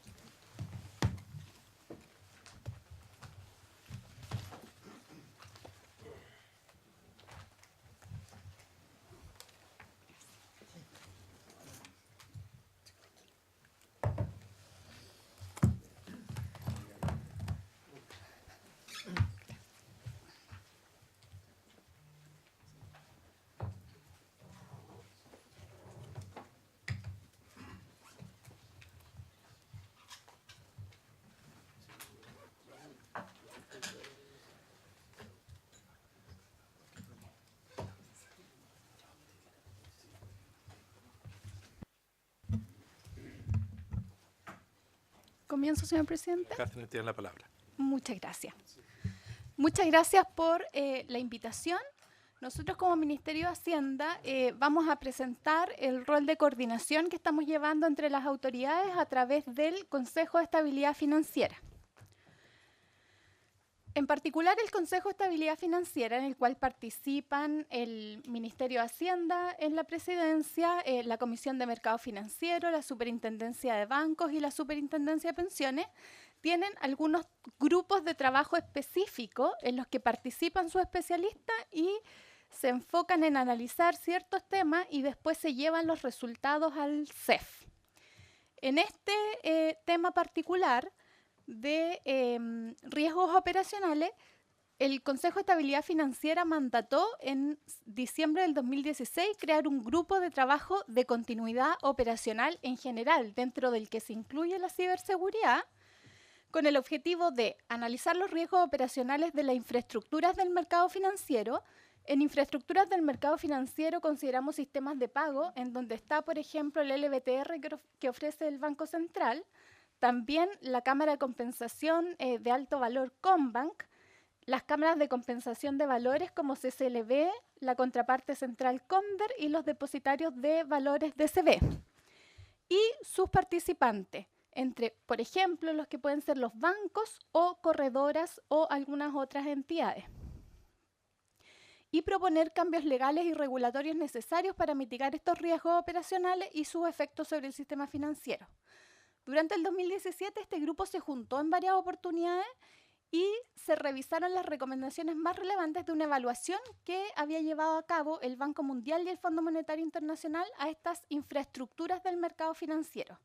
¿Comienzo, señor presidente? Catherine, tiene la palabra. Muchas gracias. Muchas gracias por la invitación. Nosotros como Ministerio de Hacienda vamos a presentar el rol de coordinación que estamos llevando entre las autoridades a través del Consejo de Estabilidad Financiera. En particular, el Consejo de Estabilidad Financiera, en el cual participan el Ministerio de Hacienda en la presidencia, la Comisión de Mercado Financiero, la Superintendencia de Bancos y la Superintendencia de Pensiones, tienen algunos grupos de trabajo específicos en los que participan sus especialistas y se enfocan en analizar ciertos temas y después se llevan los resultados al CEF. En este tema particular de riesgos operacionales, el Consejo de Estabilidad Financiera mandató en diciembre del 2016 crear un grupo de trabajo de continuidad operacional en general, dentro del que se incluye la ciberseguridad, con el objetivo de analizar los riesgos operacionales de las infraestructuras del mercado financiero. En infraestructuras del mercado financiero consideramos sistemas de pago, en donde está, por ejemplo, el LBTR que ofrece el Banco Central, también la Cámara de Compensación de Alto Valor Combank, las cámaras de compensación de valores como CCLB, la contraparte central Comder y los depositarios de valores DCB. Y sus participantes, entre, por ejemplo, los que pueden ser los bancos o corredoras o algunas otras entidades. Y proponer cambios legales y regulatorios necesarios para mitigar estos riesgos operacionales y sus efectos sobre el sistema financiero. Durante el 2017 este grupo se juntó en varias oportunidades y se revisaron las recomendaciones más relevantes de una evaluación que había llevado a cabo el Banco Mundial y el Fondo Monetario Internacional a estas infraestructuras del mercado financiero.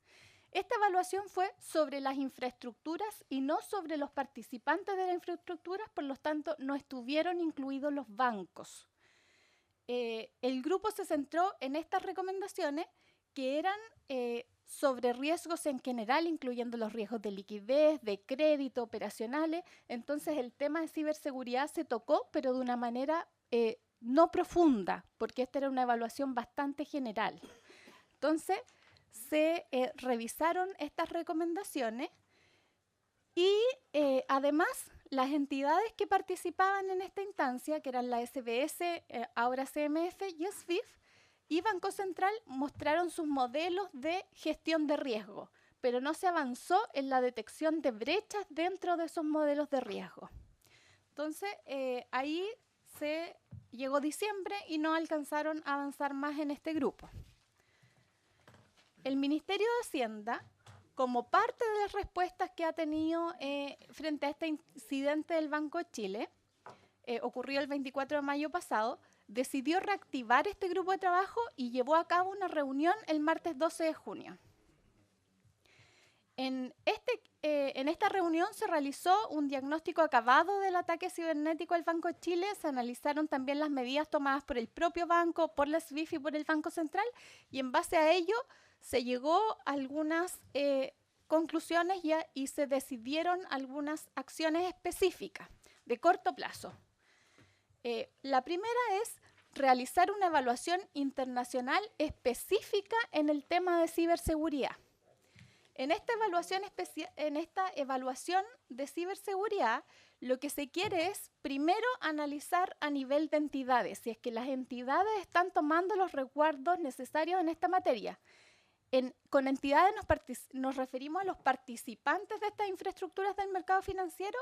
Esta evaluación fue sobre las infraestructuras y no sobre los participantes de las infraestructuras, por lo tanto no estuvieron incluidos los bancos. El grupo se centró en estas recomendaciones que eran sobre riesgos en general, incluyendo los riesgos de liquidez, de crédito, operacionales. Entonces el tema de ciberseguridad se tocó, pero de una manera no profunda, porque esta era una evaluación bastante general. Entonces se revisaron estas recomendaciones y además las entidades que participaban en esta instancia, que eran la SBS, ahora CMF y SFIF, y Banco Central, mostraron sus modelos de gestión de riesgo, pero no se avanzó en la detección de brechas dentro de esos modelos de riesgo. Entonces, ahí se llegó diciembre y no alcanzaron a avanzar más en este grupo. El Ministerio de Hacienda, como parte de las respuestas que ha tenido frente a este incidente del Banco de Chile, ocurrió el 24 de mayo pasado, decidió reactivar este grupo de trabajo y llevó a cabo una reunión el martes 12 de junio. En esta reunión se realizó un diagnóstico acabado del ataque cibernético al Banco de Chile, se analizaron también las medidas tomadas por el propio banco, por la SWIFT y por el Banco Central, y en base a ello se llegó a algunas conclusiones y se decidieron algunas acciones específicas de corto plazo. La primera es realizar una evaluación internacional específica en el tema de ciberseguridad. En esta evaluación de ciberseguridad, lo que se quiere es primero analizar a nivel de entidades, si es que las entidades están tomando los resguardos necesarios en esta materia. Con entidades nos referimos a los participantes de estas infraestructuras del mercado financiero,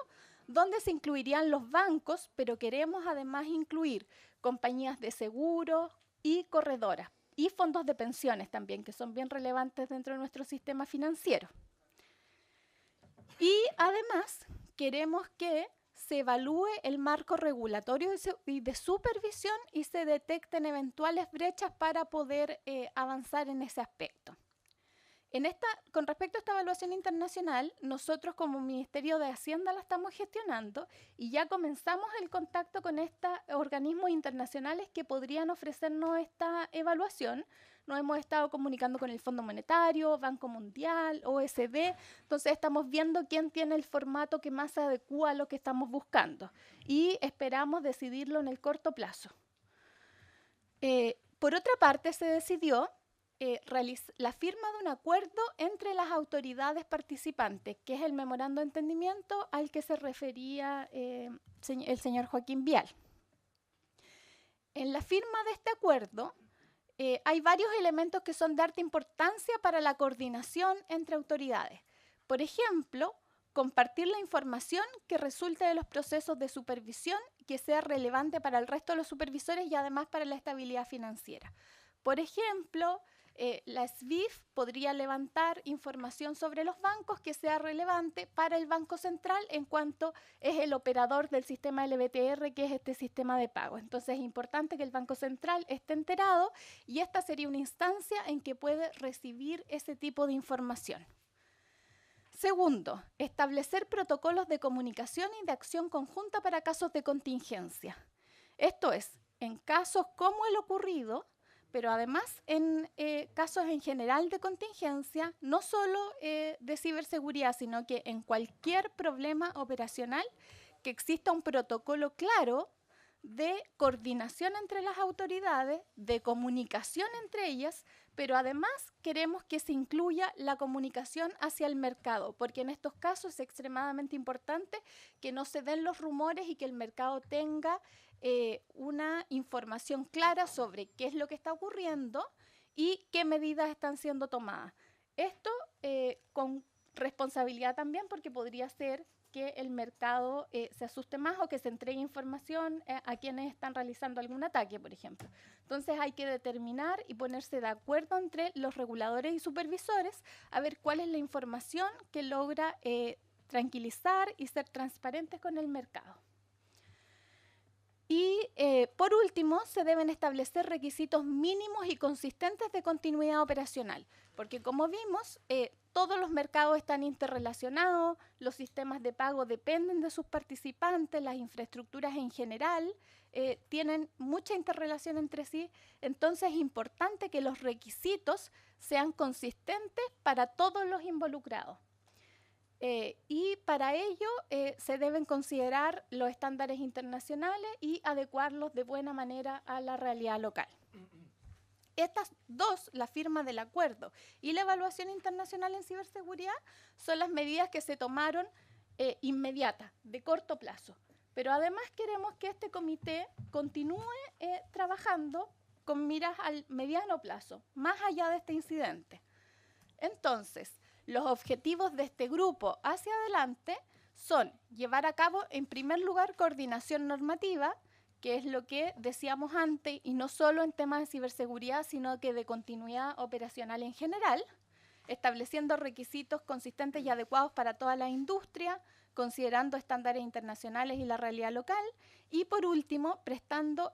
donde se incluirían los bancos, pero queremos además incluir compañías de seguros y corredoras, y fondos de pensiones también, que son bien relevantes dentro de nuestro sistema financiero. Y además queremos que se evalúe el marco regulatorio y de supervisión y se detecten eventuales brechas para poder avanzar en ese aspecto. Con respecto a esta evaluación internacional, nosotros como Ministerio de Hacienda la estamos gestionando y ya comenzamos el contacto con estos organismos internacionales que podrían ofrecernos esta evaluación. Nos hemos estado comunicando con el Fondo Monetario, Banco Mundial, OSD, entonces estamos viendo quién tiene el formato que más se adecúa a lo que estamos buscando y esperamos decidirlo en el corto plazo. Por otra parte, se decidió la firma de un acuerdo entre las autoridades participantes, que es el memorando de entendimiento al que se refería el señor Joaquín Vial. En la firma de este acuerdo hay varios elementos que son de alta importancia para la coordinación entre autoridades. Por ejemplo, compartir la información que resulte de los procesos de supervisión que sea relevante para el resto de los supervisores y además para la estabilidad financiera. Por ejemplo, la SBIF podría levantar información sobre los bancos que sea relevante para el Banco Central en cuanto es el operador del sistema LBTR, que es este sistema de pago. Entonces es importante que el Banco Central esté enterado y esta sería una instancia en que puede recibir ese tipo de información. Segundo, establecer protocolos de comunicación y de acción conjunta para casos de contingencia. Esto es, en casos como el ocurrido, pero además en casos en general de contingencia, no solo de ciberseguridad, sino que en cualquier problema operacional, que exista un protocolo claro de coordinación entre las autoridades, de comunicación entre ellas, pero además queremos que se incluya la comunicación hacia el mercado, porque en estos casos es extremadamente importante que no se den los rumores y que el mercado tenga una información clara sobre qué es lo que está ocurriendo y qué medidas están siendo tomadas. Esto con responsabilidad también, porque podría ser que el mercado se asuste más o que se entregue información a quienes están realizando algún ataque, por ejemplo. Entonces hay que determinar y ponerse de acuerdo entre los reguladores y supervisores a ver cuál es la información que logra tranquilizar y ser transparentes con el mercado. Y por último, se deben establecer requisitos mínimos y consistentes de continuidad operacional, porque como vimos, todos los mercados están interrelacionados, los sistemas de pago dependen de sus participantes, las infraestructuras en general tienen mucha interrelación entre sí, entonces es importante que los requisitos sean consistentes para todos los involucrados. Y para ello se deben considerar los estándares internacionales y adecuarlos de buena manera a la realidad local. Estas dos, la firma del acuerdo y la evaluación internacional en ciberseguridad, son las medidas que se tomaron inmediatas, de corto plazo. Pero además queremos que este comité continúe trabajando con miras al mediano plazo, más allá de este incidente. Entonces, los objetivos de este grupo hacia adelante son llevar a cabo, en primer lugar, coordinación normativa, que es lo que decíamos antes, y no solo en temas de ciberseguridad, sino que de continuidad operacional en general, estableciendo requisitos consistentes y adecuados para toda la industria, considerando estándares internacionales y la realidad local, y por último, prestando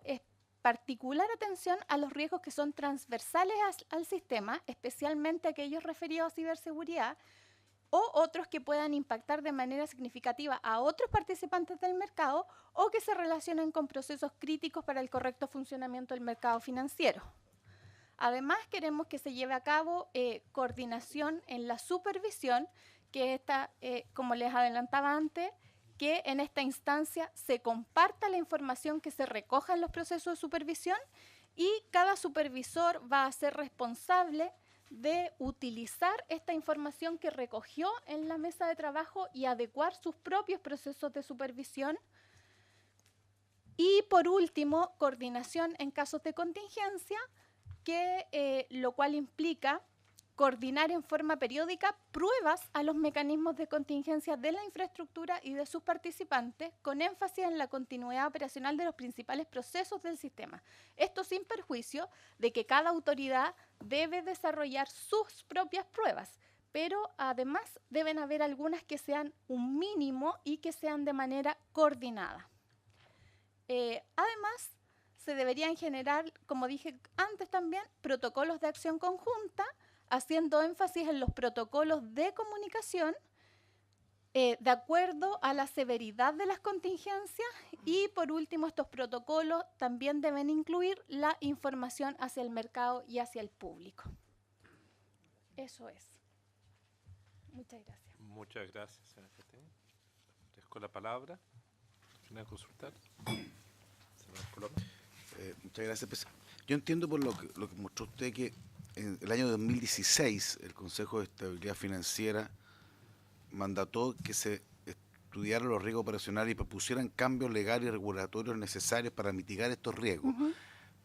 particular atención a los riesgos que son transversales al sistema, especialmente aquellos referidos a ciberseguridad, o otros que puedan impactar de manera significativa a otros participantes del mercado o que se relacionen con procesos críticos para el correcto funcionamiento del mercado financiero. Además, queremos que se lleve a cabo coordinación en la supervisión, que está, como les adelantaba antes, que en esta instancia se comparta la información que se recoja en los procesos de supervisión y cada supervisor va a ser responsable de utilizar esta información que recogió en la mesa de trabajo y adecuar sus propios procesos de supervisión. Y por último, coordinación en casos de contingencia, lo cual implica coordinar en forma periódica pruebas a los mecanismos de contingencia de la infraestructura y de sus participantes, con énfasis en la continuidad operacional de los principales procesos del sistema. Esto sin perjuicio de que cada autoridad debe desarrollar sus propias pruebas, pero además deben haber algunas que sean un mínimo y que sean de manera coordinada. Además, se deberían generar, como dije antes también, protocolos de acción conjunta, haciendo énfasis en los protocolos de comunicación de acuerdo a la severidad de las contingencias y, por último, estos protocolos también deben incluir la información hacia el mercado y hacia el público. Eso es. Muchas gracias. Muchas gracias, señora Catén. Dejo la palabra. ¿Quieren consultar? Senador Coloma. Muchas gracias, presidente. Yo entiendo por lo que mostró usted que en el año 2016 el Consejo de Estabilidad Financiera mandató que se estudiaran los riesgos operacionales y propusieran cambios legales y regulatorios necesarios para mitigar estos riesgos.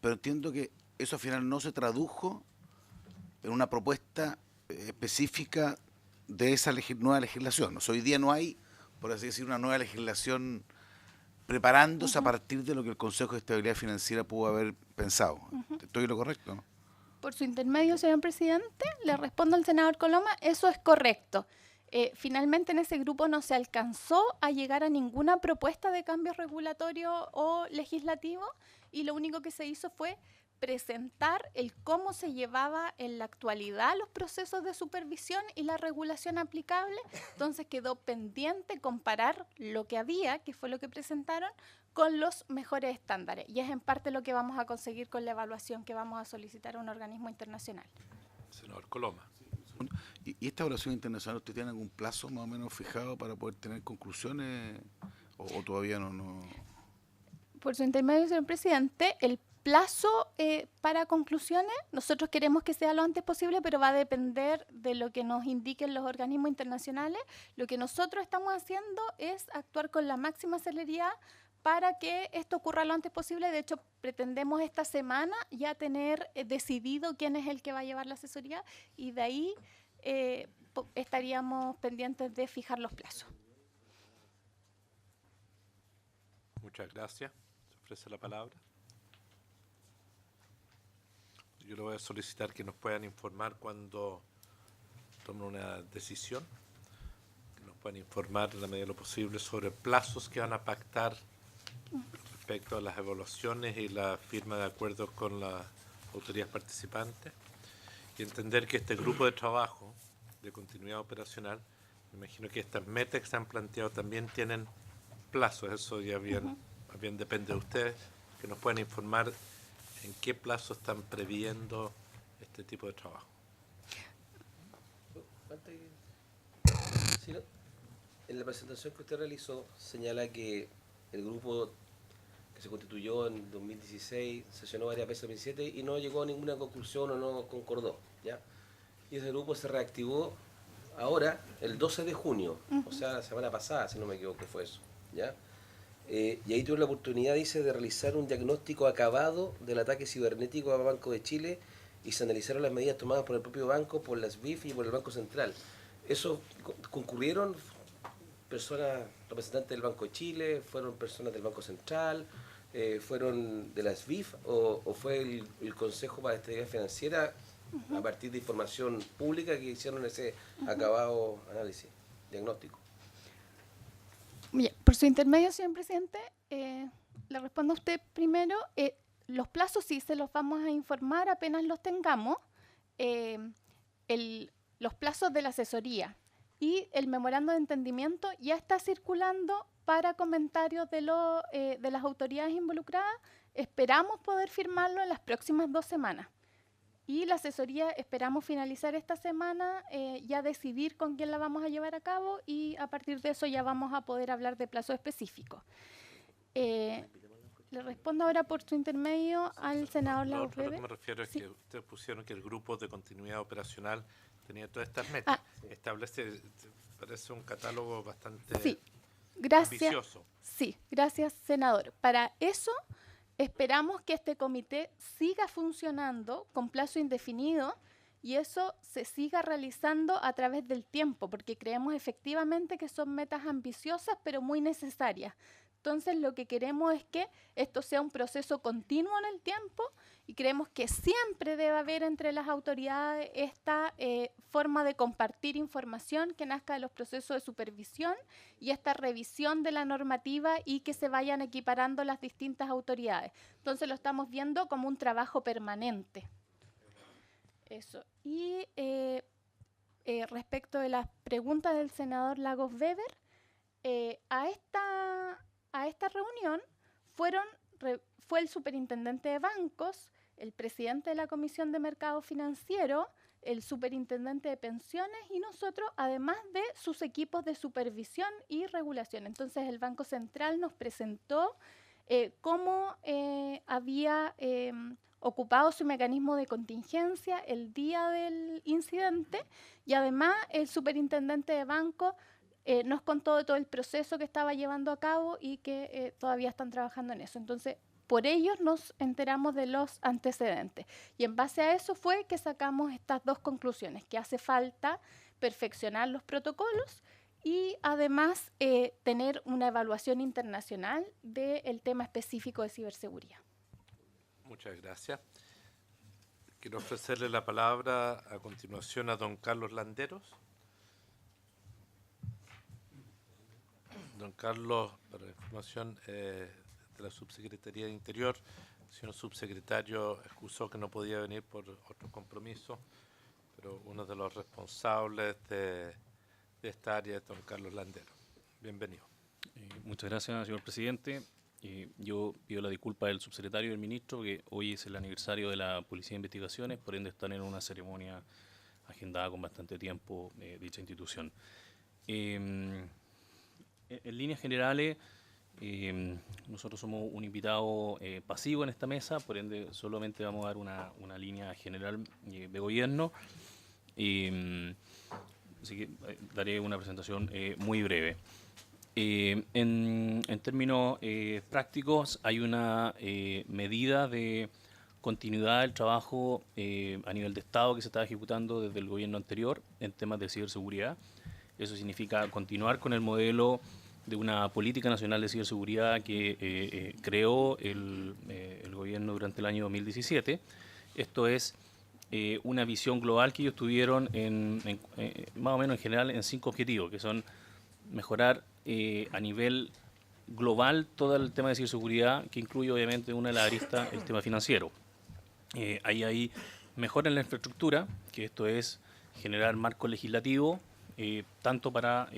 Pero entiendo que eso al final no se tradujo en una propuesta específica de esa nueva legislación. O sea, hoy día no hay, por así decir, una nueva legislación preparándose a partir de lo que el Consejo de Estabilidad Financiera pudo haber pensado. ¿Estoy en lo correcto? Por su intermedio, señor presidente, le respondo al senador Coloma, eso es correcto. Finalmente en ese grupo no se alcanzó a llegar a ninguna propuesta de cambio regulatorio o legislativo y lo único que se hizo fue presentar el cómo se llevaba en la actualidad los procesos de supervisión y la regulación aplicable. Entonces quedó pendiente comparar lo que había, que fue lo que presentaron, con los mejores estándares. Y es en parte lo que vamos a conseguir con la evaluación que vamos a solicitar a un organismo internacional. Senador Coloma. ¿Y esta evaluación internacional usted tiene algún plazo más o menos fijado para poder tener conclusiones o todavía no? Por su intermedio, señor presidente, el plazo para conclusiones, nosotros queremos que sea lo antes posible, pero va a depender de lo que nos indiquen los organismos internacionales. Lo que nosotros estamos haciendo es actuar con la máxima celeridad para que esto ocurra lo antes posible. De hecho, pretendemos esta semana ya tener decidido quién es el que va a llevar la asesoría y de ahí estaríamos pendientes de fijar los plazos. Muchas gracias. Se ofrece la palabra. Yo le voy a solicitar que nos puedan informar cuando tomen una decisión, que nos puedan informar en la medida de lo posible sobre plazos que van a pactar respecto a las evaluaciones y la firma de acuerdos con las autoridades participantes y entender que este grupo de trabajo de continuidad operacional, me imagino que estas metas que se han planteado también tienen plazos, eso ya bien depende de ustedes, que nos puedan informar en qué plazo están previendo este tipo de trabajo. Sí, ¿no? En la presentación que usted realizó señala que el grupo que se constituyó en 2016 sesionó varias veces en 2017 y no llegó a ninguna conclusión o no concordó, ¿ya? Y ese grupo se reactivó ahora el 12 de junio, o sea, la semana pasada, si no me equivoco, fue eso, ¿ya? Y ahí tuve la oportunidad, dice, de realizar un diagnóstico acabado del ataque cibernético al Banco de Chile y se analizaron las medidas tomadas por el propio banco, por las BIF y por el Banco Central. ¿Eso concurrieron personas representantes del Banco de Chile, fueron personas del Banco Central, fueron de las BIF o fue el Consejo para la Estabilidad Financiera a partir de información pública que hicieron ese acabado análisis, diagnóstico? Bien, por su intermedio, señor presidente, le respondo a usted primero. Los plazos sí se los vamos a informar apenas los tengamos. Los plazos de la asesoría y el memorando de entendimiento ya está circulando para comentarios de las autoridades involucradas. Esperamos poder firmarlo en las próximas 2 semanas. Y la asesoría esperamos finalizar esta semana, ya decidir con quién la vamos a llevar a cabo y a partir de eso ya vamos a poder hablar de plazo específico. Le respondo ahora por su intermedio al senador Lo Lagos otro a lo que Weber. me refiero Sí. es que ustedes pusieron que el grupo de continuidad operacional tenía todas estas metas. Establece, parece un catálogo bastante Sí, gracias. ambicioso. Sí, gracias, senador. Para eso esperamos que este comité siga funcionando con plazo indefinido y eso se siga realizando a través del tiempo, porque creemos efectivamente que son metas ambiciosas, pero muy necesarias. Entonces, lo que queremos es que esto sea un proceso continuo en el tiempo y creemos que siempre debe haber entre las autoridades esta forma de compartir información que nazca de los procesos de supervisión y esta revisión de la normativa y que se vayan equiparando las distintas autoridades. Entonces, lo estamos viendo como un trabajo permanente. Eso. Y respecto de las preguntas del senador Lagos Weber, a esta reunión fue el superintendente de bancos, el presidente de la Comisión de Mercado Financiero, el superintendente de pensiones y nosotros, además de sus equipos de supervisión y regulación. Entonces, el Banco Central nos presentó cómo había ocupado su mecanismo de contingencia el día del incidente y además el superintendente de banco nos contó de todo el proceso que estaba llevando a cabo y que todavía están trabajando en eso. Entonces, por ellos nos enteramos de los antecedentes. Y en base a eso fue que sacamos estas dos conclusiones, que hace falta perfeccionar los protocolos y además tener una evaluación internacional del tema específico de ciberseguridad. Muchas gracias. Quiero ofrecerle la palabra a continuación a don Carlos Landeros. Don Carlos, para información de la Subsecretaría de Interior, el señor subsecretario excusó que no podía venir por otro compromiso, pero uno de los responsables de esta área es don Carlos Landeros. Bienvenido. Muchas gracias, señor presidente. Yo pido la disculpa del subsecretario y del ministro, porque hoy es el aniversario de la Policía de Investigaciones, por ende están en una ceremonia agendada con bastante tiempo dicha institución. En líneas generales, nosotros somos un invitado pasivo en esta mesa, por ende solamente vamos a dar una línea general de gobierno. Así que daré una presentación muy breve. En términos prácticos, hay una medida de continuidad del trabajo a nivel de Estado que se está ejecutando desde el gobierno anterior en temas de ciberseguridad. Eso significa continuar con el modelo de una política nacional de ciberseguridad que creó el gobierno durante el año 2017. Esto es una visión global que ellos tuvieron más o menos en general en 5 objetivos, que son mejorar a nivel global todo el tema de ciberseguridad, que incluye obviamente una de las aristas el tema financiero. Ahí hay mejora en la infraestructura, que esto es generar marco legislativo, tanto para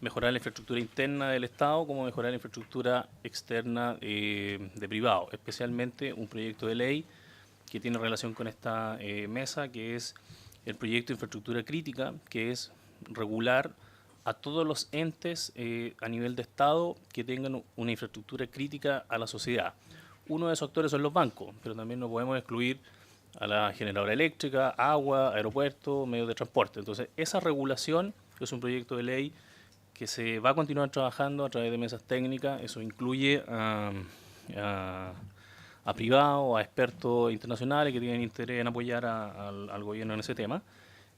mejorar la infraestructura interna del Estado como mejorar la infraestructura externa de privado, especialmente un proyecto de ley que tiene relación con esta mesa, que es el proyecto de infraestructura crítica, que es regular a todos los entes a nivel de Estado que tengan una infraestructura crítica a la sociedad. Uno de esos actores son los bancos, pero también no podemos excluir a la generadora eléctrica, agua, aeropuertos, medios de transporte. Entonces, esa regulación es un proyecto de ley que se va a continuar trabajando a través de mesas técnicas. Eso incluye a privados, a expertos internacionales que tienen interés en apoyar al gobierno en ese tema.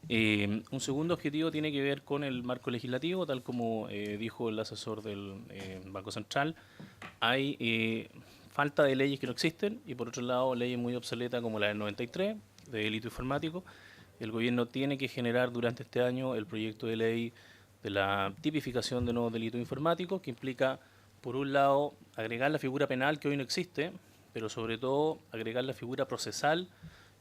Un segundo objetivo tiene que ver con el marco legislativo, tal como dijo el asesor del Banco Central. Hay falta de leyes que no existen y por otro lado leyes muy obsoletas como la del 93 de delito informático. El gobierno tiene que generar durante este año el proyecto de ley de la tipificación de nuevos delitos informáticos, que implica, por un lado, agregar la figura penal que hoy no existe, pero sobre todo agregar la figura procesal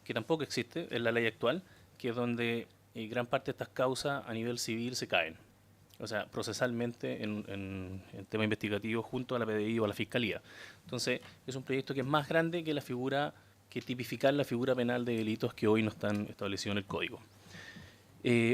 que tampoco existe en la ley actual, que es donde gran parte de estas causas a nivel civil se caen. O sea, procesalmente en tema investigativo junto a la PDI o a la Fiscalía. Entonces, es un proyecto que es más grande que la figura que tipificar la figura penal de delitos que hoy no están establecidos en el Código.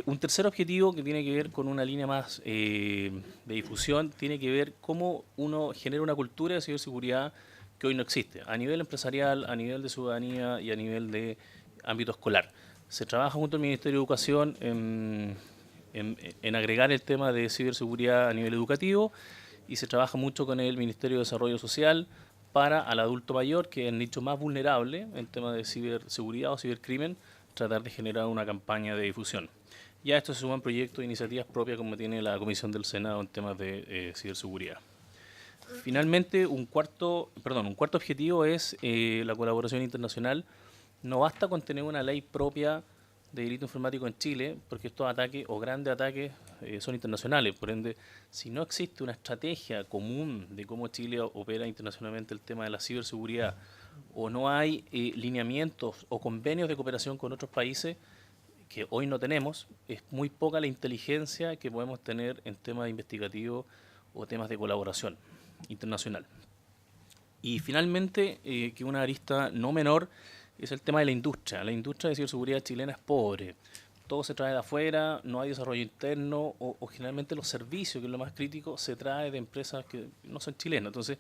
Un tercer objetivo que tiene que ver con una línea más de difusión, tiene que ver cómo uno genera una cultura de ciberseguridad que hoy no existe, a nivel empresarial, a nivel de ciudadanía y a nivel de ámbito escolar. Se trabaja junto al Ministerio de Educación en agregar el tema de ciberseguridad a nivel educativo y se trabaja mucho con el Ministerio de Desarrollo Social para al adulto mayor, que es el nicho más vulnerable en tema de ciberseguridad o cibercrimen, tratar de generar una campaña de difusión. Y a esto se suman proyectos e iniciativas propias como tiene la Comisión del Senado en temas de ciberseguridad. Finalmente, un cuarto objetivo es la colaboración internacional. No basta con tener una ley propia de delito informático en Chile, porque estos ataques o grandes ataques son internacionales. Por ende, si no existe una estrategia común de cómo Chile opera internacionalmente el tema de la ciberseguridad, o no hay lineamientos o convenios de cooperación con otros países, que hoy no tenemos, es muy poca la inteligencia que podemos tener en temas investigativos o temas de colaboración internacional. Y finalmente, que una arista no menor, es el tema de la industria. La industria de ciberseguridad chilena es pobre. Todo se trae de afuera, no hay desarrollo interno o generalmente los servicios, que es lo más crítico, se trae de empresas que no son chilenas. Entonces,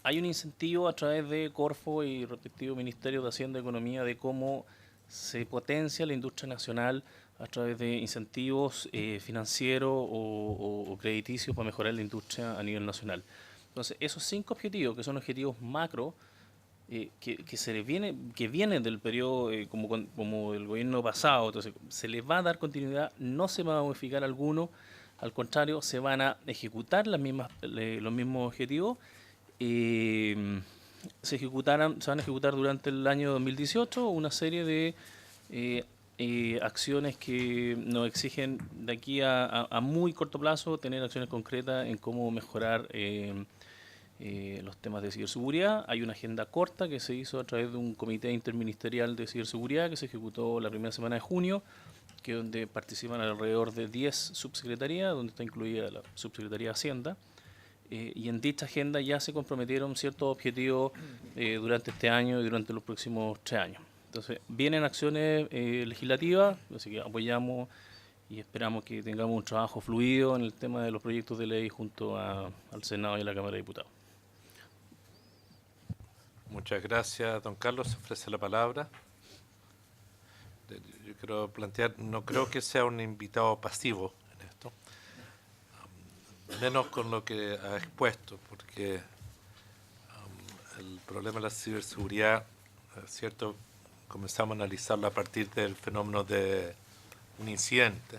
hay un incentivo a través de Corfo y respectivos ministerios de Hacienda y Economía de cómo se potencia la industria nacional a través de incentivos financieros o crediticios para mejorar la industria a nivel nacional. Entonces, esos 5 objetivos, que son objetivos macro, que vienen del periodo como del gobierno pasado, entonces se les va a dar continuidad, no se va a modificar alguno, al contrario, se van a ejecutar los mismos objetivos. Se van a ejecutar durante el año 2018 una serie de acciones que nos exigen de aquí a muy corto plazo tener acciones concretas en cómo mejorar los temas de ciberseguridad. Hay una agenda corta que se hizo a través de un comité interministerial de ciberseguridad que se ejecutó la primera semana de junio, que donde participan alrededor de 10 subsecretarías, donde está incluida la subsecretaría de Hacienda. Y en dicha agenda ya se comprometieron ciertos objetivos durante este año y durante los próximos 3 años. Entonces, vienen acciones legislativas, así que apoyamos y esperamos que tengamos un trabajo fluido en el tema de los proyectos de ley junto al Senado y a la Cámara de Diputados. Muchas gracias, don Carlos. Se ofrece la palabra. Yo quiero plantear, no creo que sea un invitado pasivo en esto, menos con lo que ha expuesto, porque el problema de la ciberseguridad, ¿cierto? Comenzamos a analizarlo a partir del fenómeno de un incidente,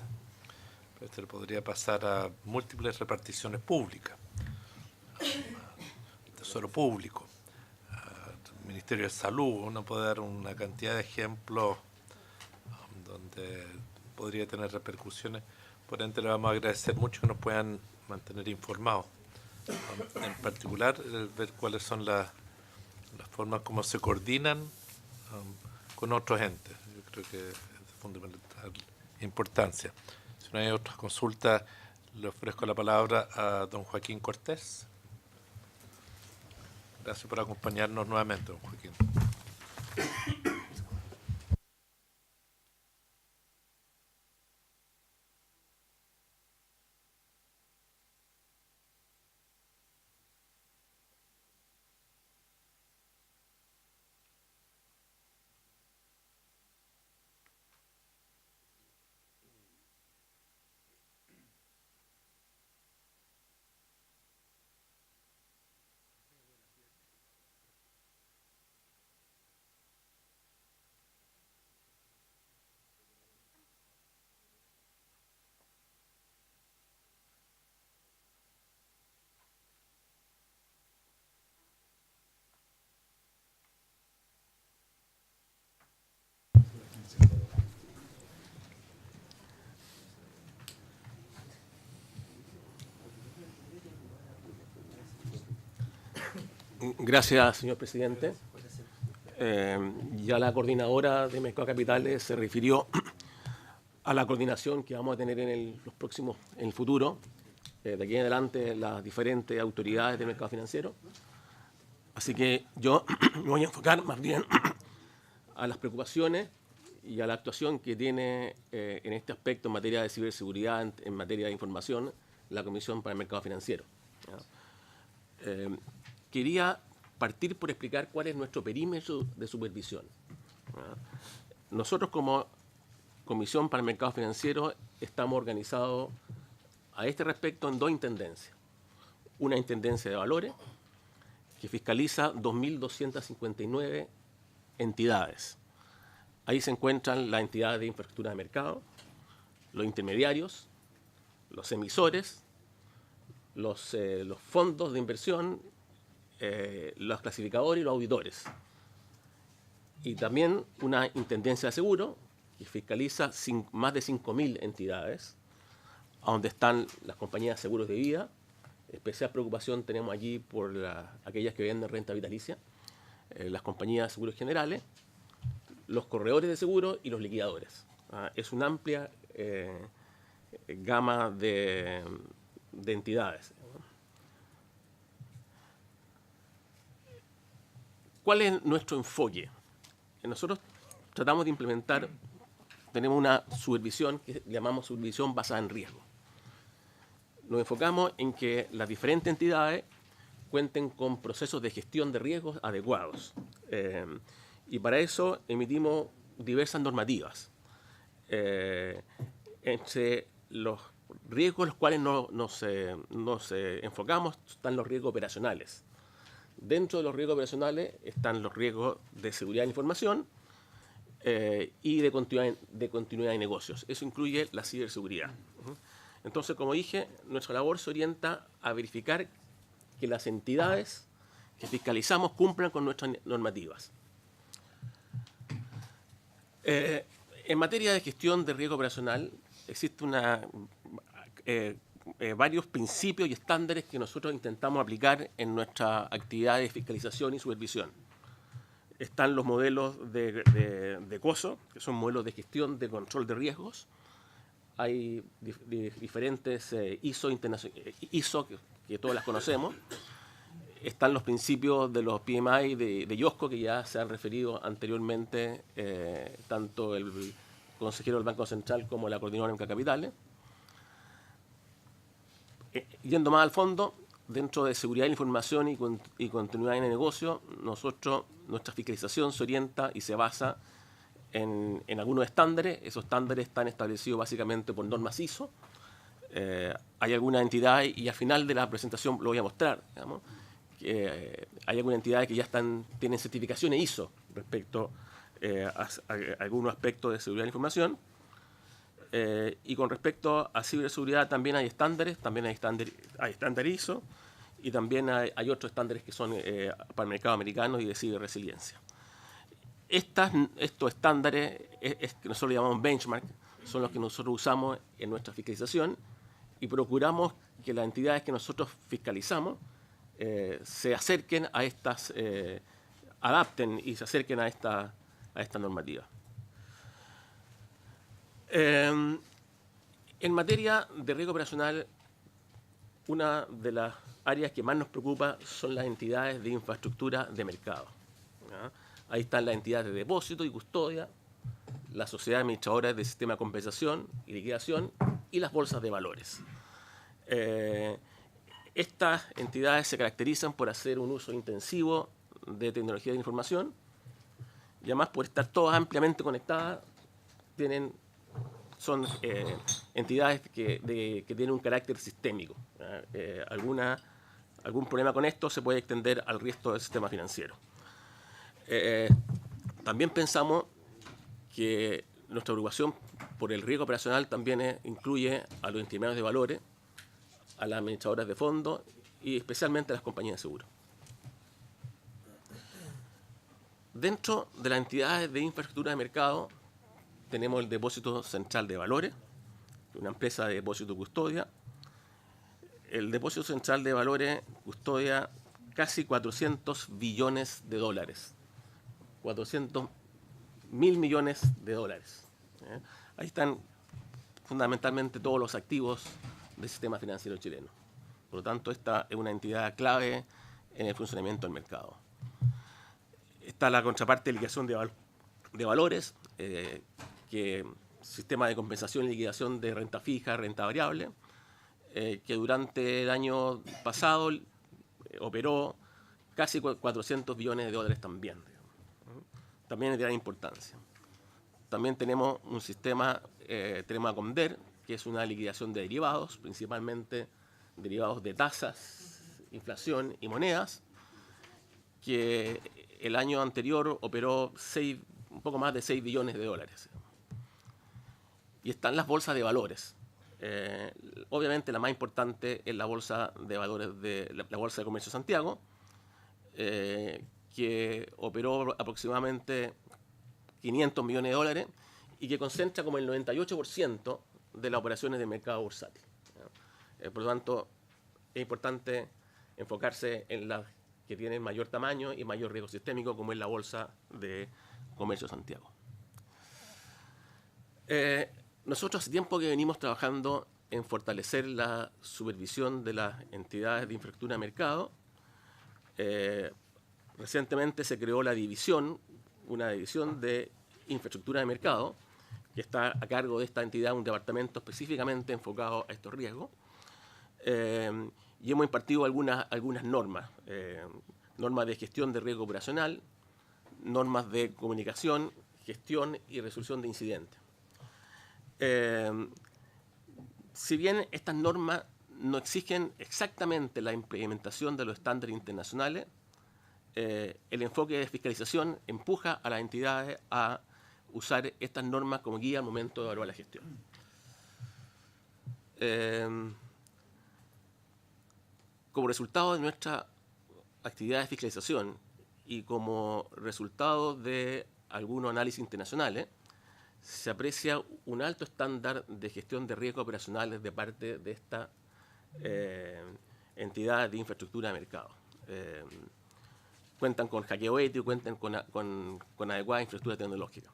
pero esto podría pasar a múltiples reparticiones públicas, Tesoro Público, Ministerio de Salud. Uno puede dar una cantidad de ejemplos donde podría tener repercusiones. Por ende, le vamos a agradecer mucho que nos puedan mantener informados. En particular, ver cuáles son las formas como se coordinan con otros entes. Yo creo que es de fundamental importancia. Si no hay otras consultas, le ofrezco la palabra a don Joaquín Cortés. Gracias por acompañarnos nuevamente, don Joaquín. Gracias, señor presidente. Ya la coordinadora de Mercado de Capitales se refirió a la coordinación que vamos a tener en el futuro, de aquí en adelante, las diferentes autoridades del mercado financiero. Así que yo me voy a enfocar más bien a las preocupaciones y a la actuación que tiene en este aspecto en materia de ciberseguridad, en materia de información, la Comisión para el Mercado Financiero. Quería partir por explicar cuál es nuestro perímetro de supervisión. Nosotros como Comisión para el Mercado Financiero estamos organizados a este respecto en 2 intendencias. Una intendencia de valores que fiscaliza 2.259 entidades. Ahí se encuentran las entidades de infraestructura de mercado, los intermediarios, los emisores, los fondos de inversión, los clasificadores y los auditores. Y también una intendencia de seguro que fiscaliza más de 5.000 entidades, donde están las compañías de seguros de vida. Especial preocupación tenemos allí por aquellas que venden renta vitalicia, las compañías de seguros generales, los corredores de seguros y los liquidadores. Es una amplia gama de entidades. ¿Cuál es nuestro enfoque? Nosotros tratamos de implementar, tenemos una supervisión que llamamos supervisión basada en riesgo. Nos enfocamos en que las diferentes entidades cuenten con procesos de gestión de riesgos adecuados. Y para eso emitimos diversas normativas. Entre los riesgos en los cuales nos enfocamos están los riesgos operacionales. Dentro de los riesgos operacionales están los riesgos de seguridad de información y de continuidad de negocios. Eso incluye la ciberseguridad. Entonces, como dije, nuestra labor se orienta a verificar que las entidades que fiscalizamos cumplan con nuestras normativas. En materia de gestión de riesgo operacional, existe varios principios y estándares que nosotros intentamos aplicar en nuestra actividad de fiscalización y supervisión. Están los modelos de COSO, que son modelos de gestión de control de riesgos. Hay diferentes ISO que todas las conocemos. Están los principios de los PMI de IOSCO, que ya se han referido anteriormente tanto el consejero del Banco Central como la coordinadora de capitales. Yendo más al fondo, dentro de seguridad de la información y continuidad en el negocio, nuestra fiscalización se orienta y se basa en algunos estándares. Esos estándares están establecidos básicamente por normas ISO. Hay algunas entidades, y al final de la presentación lo voy a mostrar, digamos, que hay algunas entidades que ya tienen certificaciones ISO respecto a algunos aspectos de seguridad de la información. Y con respecto a ciberseguridad también hay estándares, hay estándares ISO, y también hay otros estándares que son para el mercado americano y de ciberresiliencia. Estos estándares que nosotros llamamos benchmark, son los que nosotros usamos en nuestra fiscalización y procuramos que las entidades que nosotros fiscalizamos se acerquen a estas, adapten y se acerquen a esta normativa. En materia de riesgo operacional, una de las áreas que más nos preocupa son las entidades de infraestructura de mercado. ¿Ya? Ahí están las entidades de depósito y custodia, las sociedades administradoras de sistema de compensación y liquidación y las bolsas de valores. Estas entidades se caracterizan por hacer un uso intensivo de tecnología de información y además por estar todas ampliamente conectadas, son entidades que tienen un carácter sistémico. Algún problema con esto se puede extender al resto del sistema financiero. También pensamos que nuestra preocupación por el riesgo operacional también incluye a los intermediarios de valores, a las administradoras de fondos y especialmente a las compañías de seguro. Dentro de las entidades de infraestructura de mercado tenemos el Depósito Central de Valores, una empresa de depósito y custodia. El Depósito Central de Valores custodia casi 400 billones de dólares. 400.000 millones de dólares. Ahí están fundamentalmente todos los activos del sistema financiero chileno. Por lo tanto, esta es una entidad clave en el funcionamiento del mercado. Está la contraparte de liquidación de valores, que sistema de compensación y liquidación de renta fija, renta variable, que durante el año pasado operó casi 400 billones de dólares también. También es de gran importancia. También tenemos un sistema, tenemos a Comder, que es una liquidación de derivados, principalmente derivados de tasas, inflación y monedas, que el año anterior operó un poco más de 6 billones de dólares. Y están las bolsas de valores. Obviamente la más importante es la bolsa de valores de la Bolsa de Comercio de Santiago, que operó aproximadamente 500 millones de dólares y que concentra como el 98% de las operaciones de mercado bursátil. Por lo tanto, es importante enfocarse en las que tienen mayor tamaño y mayor riesgo sistémico, como es la Bolsa de Comercio de Santiago. Nosotros hace tiempo que venimos trabajando en fortalecer la supervisión de las entidades de infraestructura de mercado. Recientemente se creó una división de infraestructura de mercado, que está a cargo de esta entidad, un departamento específicamente enfocado a estos riesgos. Y hemos impartido algunas normas, normas de gestión de riesgo operacional, normas de comunicación, gestión y resolución de incidentes. Si bien estas normas no exigen exactamente la implementación de los estándares internacionales, el enfoque de fiscalización empuja a las entidades a usar estas normas como guía al momento de evaluar la gestión. Como resultado de nuestra actividad de fiscalización y como resultado de algunos análisis internacionales, se aprecia un alto estándar de gestión de riesgos operacionales de parte de esta entidad de infraestructura de mercado. Cuentan con hackeo ético, cuentan con adecuada infraestructura tecnológica.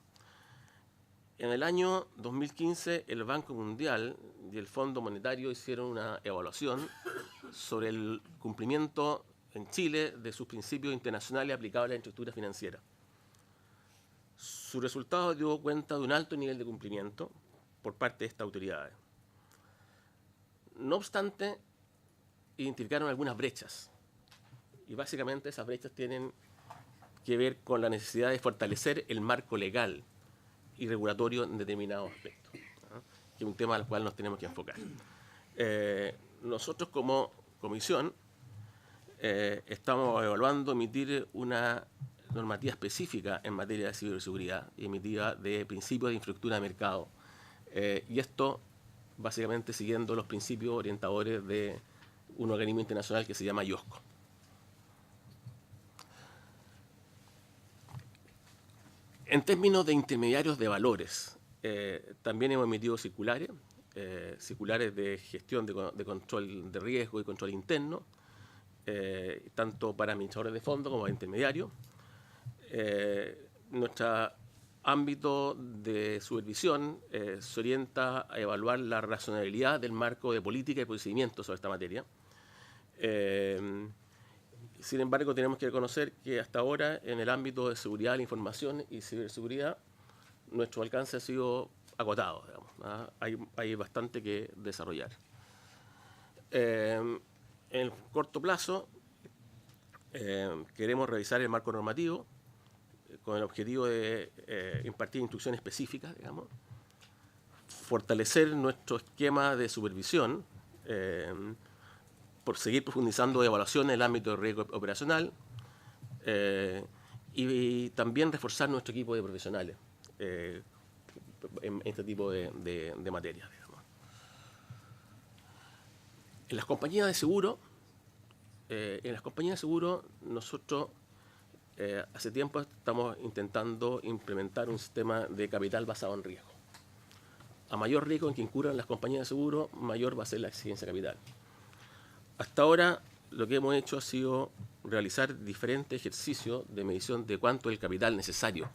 En el año 2015, el Banco Mundial y el Fondo Monetario hicieron una evaluación sobre el cumplimiento en Chile de sus principios internacionales aplicables a la infraestructura financiera. Su resultado dio cuenta de un alto nivel de cumplimiento por parte de estas autoridades. No obstante, identificaron algunas brechas. Y básicamente esas brechas tienen que ver con la necesidad de fortalecer el marco legal y regulatorio en determinados aspectos, ¿no? Que es un tema al cual nos tenemos que enfocar. Nosotros como comisión estamos evaluando emitir una normativa específica en materia de ciberseguridad y emitida de principios de infraestructura de mercado. Y esto básicamente siguiendo los principios orientadores de un organismo internacional que se llama IOSCO. En términos de intermediarios de valores, también hemos emitido circulares de gestión de control de riesgo y control interno, tanto para administradores de fondos como para intermediarios. Nuestro ámbito de supervisión se orienta a evaluar la razonabilidad del marco de política y procedimientos sobre esta materia. Sin embargo, tenemos que reconocer que hasta ahora, en el ámbito de seguridad de la información y ciberseguridad, nuestro alcance ha sido acotado, digamos, ¿no? Hay bastante que desarrollar. En el corto plazo, queremos revisar el marco normativo con el objetivo de impartir instrucciones específicas, digamos, fortalecer nuestro esquema de supervisión, por seguir profundizando de evaluación en el ámbito de riesgo operacional y también reforzar nuestro equipo de profesionales en este tipo de materias, digamos. En las compañías de seguro, nosotros hace tiempo estamos intentando implementar un sistema de capital basado en riesgo. A mayor riesgo en que incurran las compañías de seguro, mayor va a ser la exigencia de capital. Hasta ahora, lo que hemos hecho ha sido realizar diferentes ejercicios de medición de cuánto es el capital necesario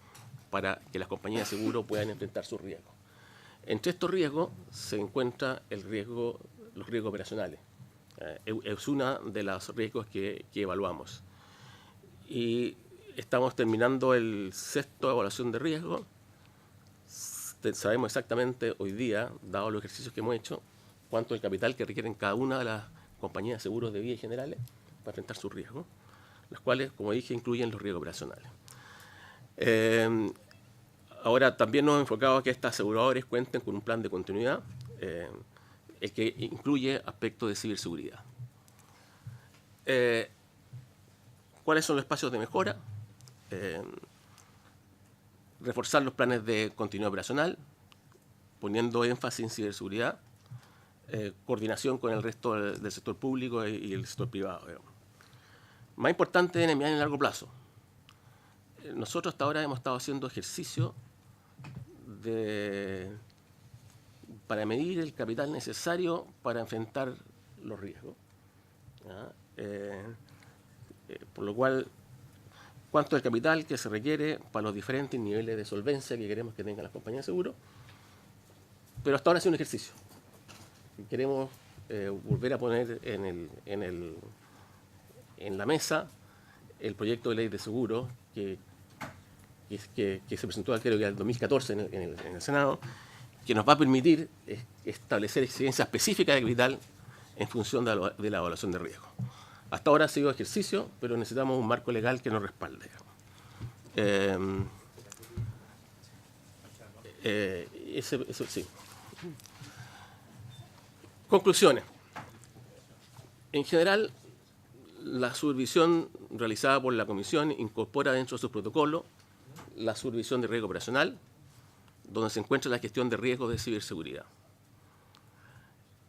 para que las compañías de seguro puedan enfrentar sus riesgos. Entre estos riesgos se encuentra los riesgos operacionales. Es uno de los riesgos que evaluamos. Y estamos terminando el 6º evaluación de riesgo. Sabemos exactamente hoy día, dado los ejercicios que hemos hecho, cuánto es el capital que requieren cada una de las compañías de seguros de vida y generales para enfrentar sus riesgos, las cuales, como dije, incluyen los riesgos operacionales. Ahora también nos hemos enfocado a que estas aseguradoras cuenten con un plan de continuidad, el que incluye aspectos de ciberseguridad. ¿Cuáles son los espacios de mejora? Reforzar los planes de continuidad operacional, poniendo énfasis en ciberseguridad, coordinación con el resto del sector público y el sector privado. Más importante en el mediano y largo plazo. Nosotros hasta ahora hemos estado haciendo ejercicio para medir el capital necesario para enfrentar los riesgos. Por lo cual, cuánto es el capital que se requiere para los diferentes niveles de solvencia que queremos que tengan las compañías de seguro. Pero hasta ahora ha sido un ejercicio. Queremos volver a poner en la mesa el proyecto de ley de seguro que se presentó, creo que en el 2014 en el Senado, que nos va a permitir establecer exigencias específicas de capital en función de la evaluación de riesgo. Hasta ahora ha sido ejercicio, pero necesitamos un marco legal que nos respalde. Eso sí. Conclusiones. En general, la supervisión realizada por la Comisión incorpora dentro de sus protocolos la supervisión de riesgo operacional, donde se encuentra la gestión de riesgos de ciberseguridad.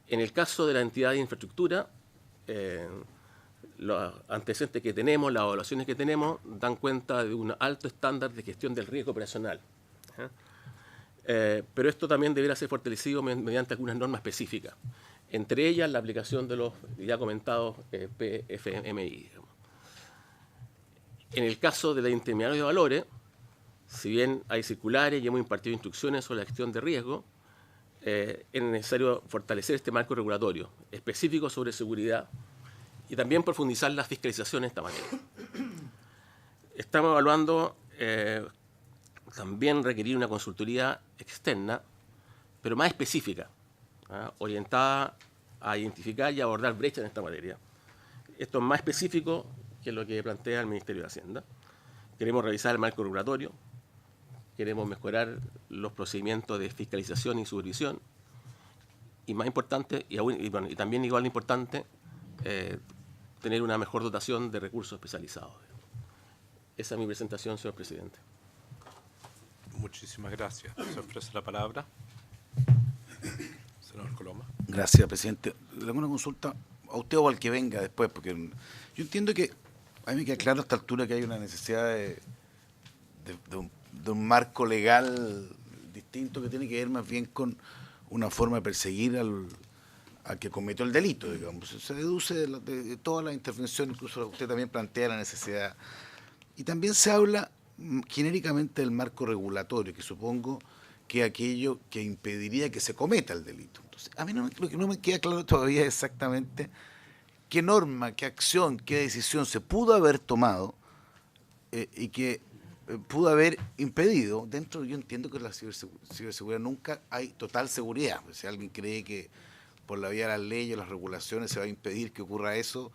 En el caso de la entidad de infraestructura, los antecedentes que tenemos, las evaluaciones que tenemos, dan cuenta de un alto estándar de gestión del riesgo operacional. Pero esto también deberá ser fortalecido mediante algunas normas específicas, entre ellas la aplicación de los ya comentados PFMI. En el caso de la intermediaria de valores, si bien hay circulares y hemos impartido instrucciones sobre la gestión de riesgo, es necesario fortalecer este marco regulatorio específico sobre seguridad y también profundizar la fiscalización en esta materia. Estamos evaluando también requerir una consultoría externa, pero más específica, orientada a identificar y abordar brechas en esta materia. Esto es más específico que lo que plantea el Ministerio de Hacienda. Queremos revisar el marco regulatorio, queremos mejorar los procedimientos de fiscalización y supervisión, y más importante, y también igual de importante, tener una mejor dotación de recursos especializados. Esa es mi presentación, señor presidente. Muchísimas gracias. Se ofrece la palabra. Senador Coloma. Gracias, presidente. Le hago una consulta a usted o al que venga después, porque yo entiendo que a mí me queda claro a esta altura que hay una necesidad de un marco legal distinto que tiene que ver más bien con una forma de perseguir al que cometió el delito, digamos. Se deduce de todas las intervenciones, incluso usted también plantea la necesidad. Y también se habla genéricamente del marco regulatorio, que supongo que es aquello que impediría que se cometa el delito. Entonces, a mí lo que no me queda claro todavía es exactamente qué norma, qué acción, qué decisión se pudo haber tomado y que pudo haber impedido. Dentro, yo entiendo que en la ciberseguridad nunca hay total seguridad. Si alguien cree que por la vía de las leyes o las regulaciones se va a impedir que ocurra eso,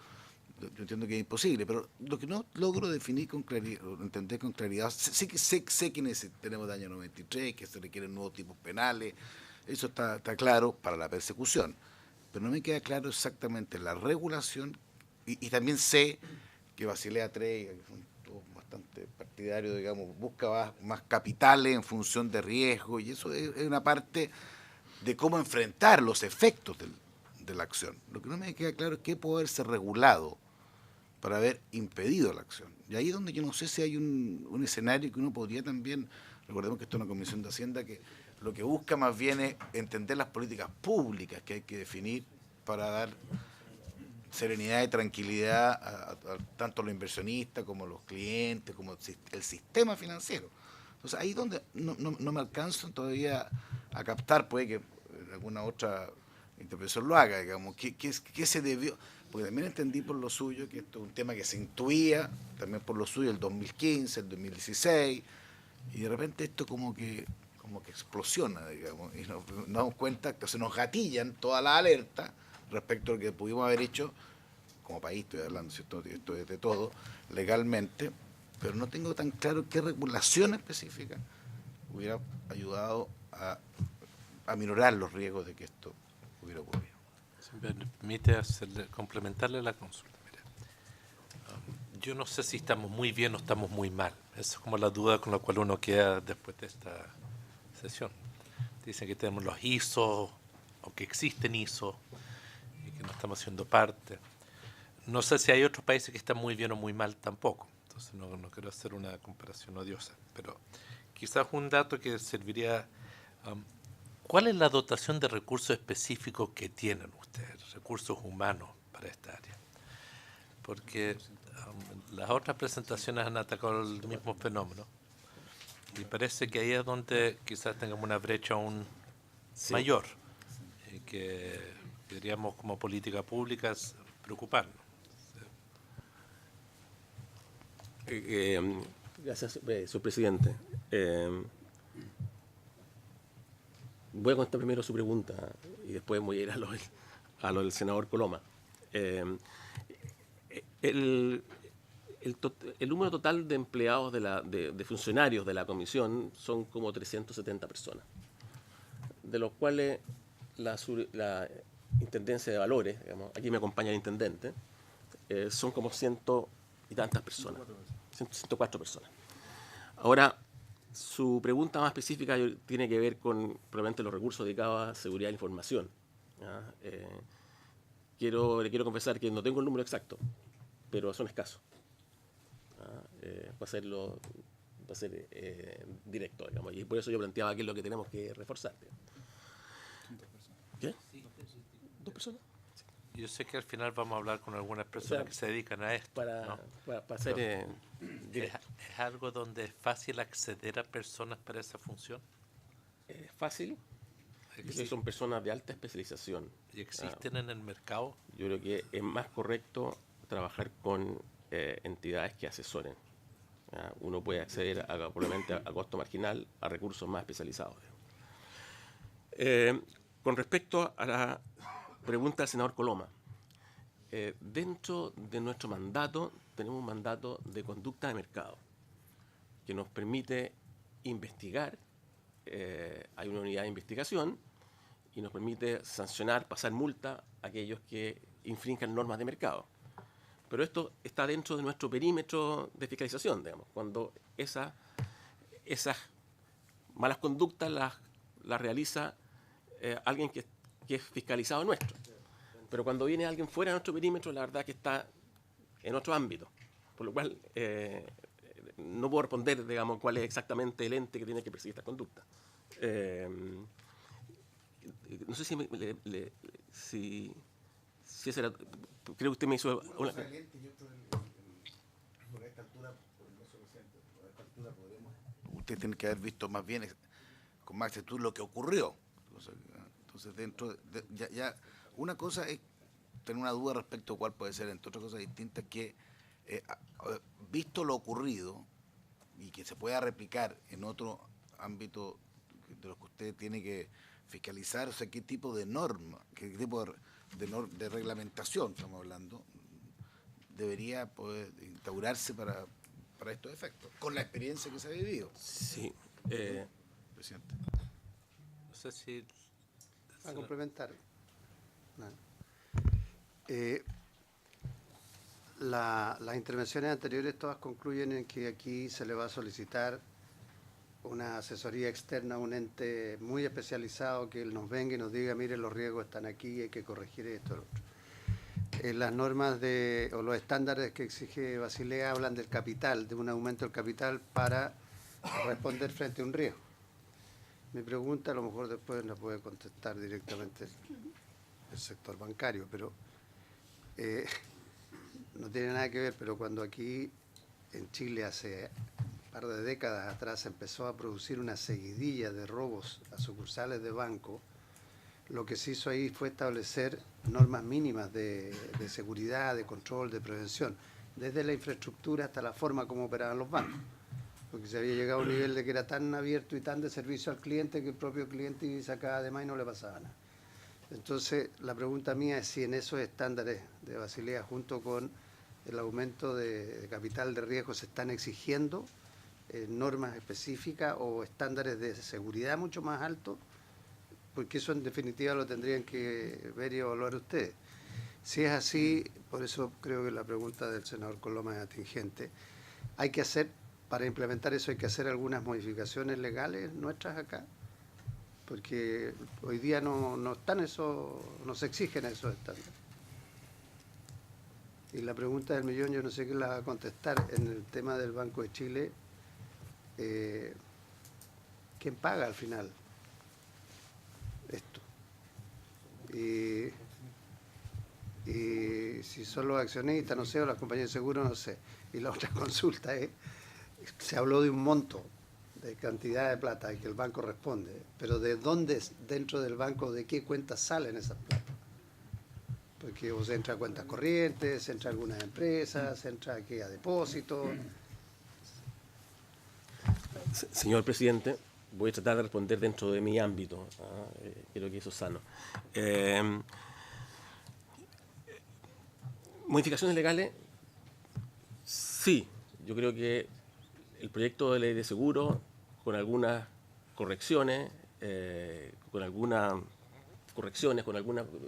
yo entiendo que es imposible, pero lo que no logro definir con claridad, entender con claridad, sé que tenemos de año 93, que se requieren nuevos tipos penales, eso está claro para la persecución, pero no me queda claro exactamente la regulación, y también sé que Basilea III, que son todos bastante partidarios, digamos, busca más capitales en función de riesgo, y eso es una parte de cómo enfrentar los efectos de la acción. Lo que no me queda claro es qué puede haberse regulado para haber impedido la acción. Y ahí es donde yo no sé si hay un escenario que uno podría también, recordemos que esto es una comisión de Hacienda que lo que busca más bien es entender las políticas públicas que hay que definir para dar serenidad y tranquilidad a tanto los inversionistas como los clientes, como el sistema financiero. Entonces ahí es donde no me alcanzo todavía a captar, puede que alguna otra intervención lo haga, digamos, ¿qué se debió? porque también entendí por lo suyo que esto es un tema que se intuía, también por lo suyo el 2015, el 2016, y de repente esto como que explosiona, digamos, y nos damos cuenta, entonces nos gatillan toda la alerta respecto a lo que pudimos haber hecho como país, estoy hablando, ¿cierto? Esto es de todo, legalmente, pero no tengo tan claro qué regulación específica hubiera ayudado a minorar los riesgos de que esto hubiera ocurrido. Si me permite complementarle la consulta. Mira, yo no sé si estamos muy bien o estamos muy mal. Esa es como la duda con la cual uno queda después de esta sesión. Dicen que tenemos los ISO o que existen ISO y que no estamos siendo parte. No sé si hay otros países que están muy bien o muy mal tampoco. Entonces no quiero hacer una comparación odiosa. Pero quizás un dato que serviría... ¿cuál es la dotación de recursos específicos que tienen ustedes, recursos humanos para esta área? Porque las otras presentaciones han atacado el mismo fenómeno y parece que ahí es donde quizás tengamos una brecha aún mayor y que deberíamos como política pública preocuparnos. Gracias, señor presidente. Voy a contestar primero su pregunta y después voy a ir a lo del senador Coloma. El número total de empleados, de funcionarios de la comisión son como 370 personas, de los cuales la Intendencia de Valores, digamos, aquí me acompaña el intendente, son como 100 y tantas personas, 104 personas. Ahora, su pregunta más específica tiene que ver con probablemente los recursos dedicados a seguridad de la información. Le quiero confesar que no tengo el número exacto, pero son escasos. Va a ser directo, digamos, y por eso yo planteaba que es lo que tenemos que reforzar. ¿Qué? ¿2 personas? Yo sé que al final vamos a hablar con algunas personas que se dedican a esto. Para hacer ¿Es algo donde es fácil acceder a personas para esa función? Es fácil. Son personas de alta especialización. ¿Y existen en el mercado? Yo creo que es más correcto trabajar con entidades que asesoren. Uno puede acceder probablemente a costo marginal a recursos más especializados. Con respecto a la pregunta del senador Coloma, dentro de nuestro mandato tenemos un mandato de conducta de mercado que nos permite investigar, hay una unidad de investigación y nos permite sancionar, pasar multa a aquellos que infrinjan normas de mercado. Pero esto está dentro de nuestro perímetro de fiscalización, digamos, cuando esas malas conductas las realiza alguien que es fiscalizado nuestro. Pero cuando viene alguien fuera de nuestro perímetro, la verdad que está en otro ámbito. Por lo cual, no puedo responder, digamos, cuál es exactamente el ente que tiene que perseguir esta conducta. No sé si ese era... Creo que usted me hizo una... Usted tiene que haber visto más bien, con más exactitud, lo que ocurrió. Entonces dentro de, ya una cosa es tener una duda respecto a cuál puede ser, entre otras cosas distintas, que visto lo ocurrido y que se pueda replicar en otro ámbito de los que usted tiene que fiscalizar, o sea, qué tipo de norma, qué tipo de reglamentación estamos hablando, debería poder instaurarse para estos efectos, con la experiencia que se ha vivido. Sí. Presidente. No sé si... A complementar. Las intervenciones anteriores todas concluyen en que aquí se le va a solicitar una asesoría externa a un ente muy especializado que nos venga y nos diga, mire, los riesgos están aquí, hay que corregir esto, lo otro. Las normas o los estándares que exige Basilea hablan del capital, de un aumento del capital para responder frente a un riesgo. Mi pregunta, a lo mejor después la puede contestar directamente el sector bancario, pero no tiene nada que ver, pero cuando aquí en Chile hace un par de décadas atrás empezó a producir una seguidilla de robos a sucursales de banco, Lo que se hizo ahí fue establecer normas mínimas de seguridad, de control, de prevención, desde la infraestructura hasta la forma como operaban los bancos. Porque se había llegado a un nivel de que era tan abierto y tan de servicio al cliente que el propio cliente sacaba de más y no le pasaba nada. Entonces, la pregunta mía es si en esos estándares de Basilea, junto con el aumento de capital de riesgo, se están exigiendo normas específicas o estándares de seguridad mucho más altos, porque eso en definitiva lo tendrían que ver y evaluar ustedes. Si es así, por eso creo que la pregunta del senador Coloma es atingente, hay que hacer, para implementar eso hay que hacer algunas modificaciones legales nuestras acá, porque hoy día no están eso, no se exigen esos estándares. Y la pregunta del millón, yo no sé quién la va a contestar, en el tema del Banco de Chile, ¿quién paga al final esto? Y si son los accionistas, no sé, o las compañías de seguro, no sé. Y la otra consulta es, se habló de un monto, de cantidad de plata, y que el banco responde, pero ¿de dónde dentro del banco, de qué cuentas salen esas plata? Porque o se entra a cuentas corrientes, se entra a algunas empresas, se entra aquí a depósitos. Señor presidente, voy a tratar de responder dentro de mi ámbito. Creo que eso es sano. ¿Modificaciones legales? Sí. Yo creo que el proyecto de ley de seguro, con algunas correcciones, con algunas,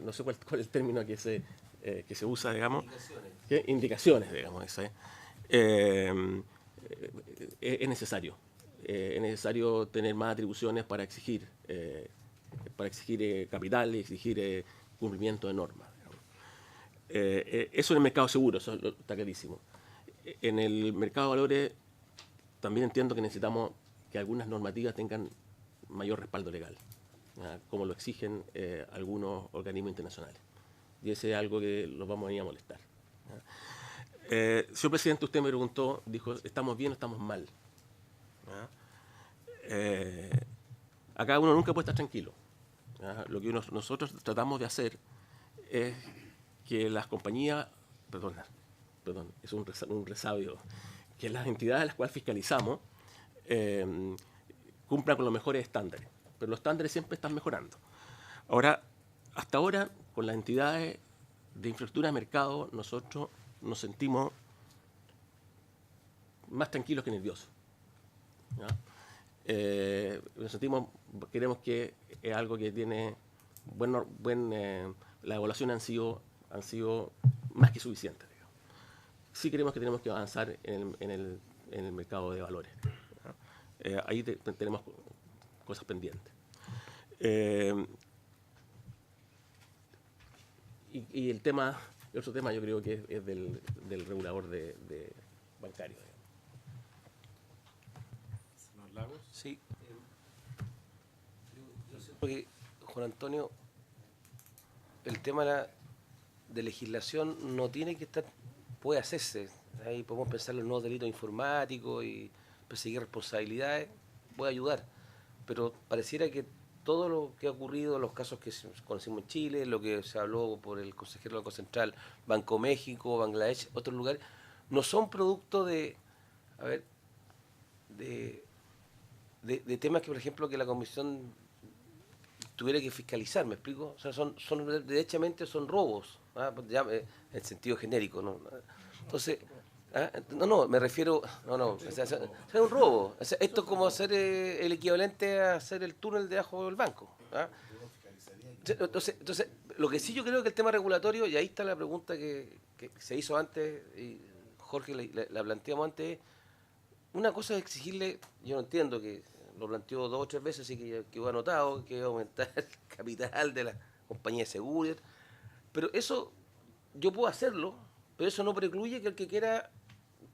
no sé cuál es el término que se usa, digamos. Indicaciones, digamos. Es necesario. Es necesario tener más atribuciones para exigir capital y exigir cumplimiento de normas. Eso en el mercado seguro, eso está clarísimo. En el mercado de valores también entiendo que necesitamos que algunas normativas tengan mayor respaldo legal, como lo exigen algunos organismos internacionales. Y ese es algo que los vamos a venir a molestar. Señor presidente, usted me preguntó, dijo, ¿estamos bien o estamos mal? Acá uno nunca puede estar tranquilo. Lo que nosotros tratamos de hacer es que las compañías, perdón, es un resabio, que las entidades a las cuales fiscalizamos cumplan con los mejores estándares, pero los estándares siempre están mejorando. Ahora, hasta ahora, con las entidades de infraestructura de mercado, nosotros nos sentimos más tranquilos que nerviosos. Nos sentimos, creemos que es algo que tiene las evaluaciones han sido más que suficientes. Digamos. Sí creemos que tenemos que avanzar en el mercado de valores. Ahí tenemos cosas pendientes. Y el otro tema yo creo que es del regulador de bancario. Señor Lagos. Sí. Yo siento que, Juan Antonio, el tema de legislación no tiene que estar, puede hacerse. Ahí podemos pensar en los nuevos delitos informáticos y perseguir responsabilidades, puede ayudar. Pero pareciera que todo lo que ha ocurrido, los casos que conocimos en Chile, lo que se habló por el consejero del Banco Central, Banco México, Bangladesh, otros lugares, no son producto de temas que, por ejemplo, que la Comisión tuviera que fiscalizar, ¿me explico? O sea, derechamente son robos, en sentido genérico, ¿no? Entonces, me refiero, es un robo. O sea, esto es como hacer el equivalente a hacer el túnel debajo del banco. Entonces, lo que sí yo creo que el tema regulatorio, y ahí está la pregunta que se hizo antes, y Jorge la planteamos antes, una cosa es exigirle, yo no entiendo que lo planteó 2 o 3 veces, así que quedó anotado, que va a aumentar el capital de la compañía de seguros, pero eso yo puedo hacerlo, pero eso no precluye que el que quiera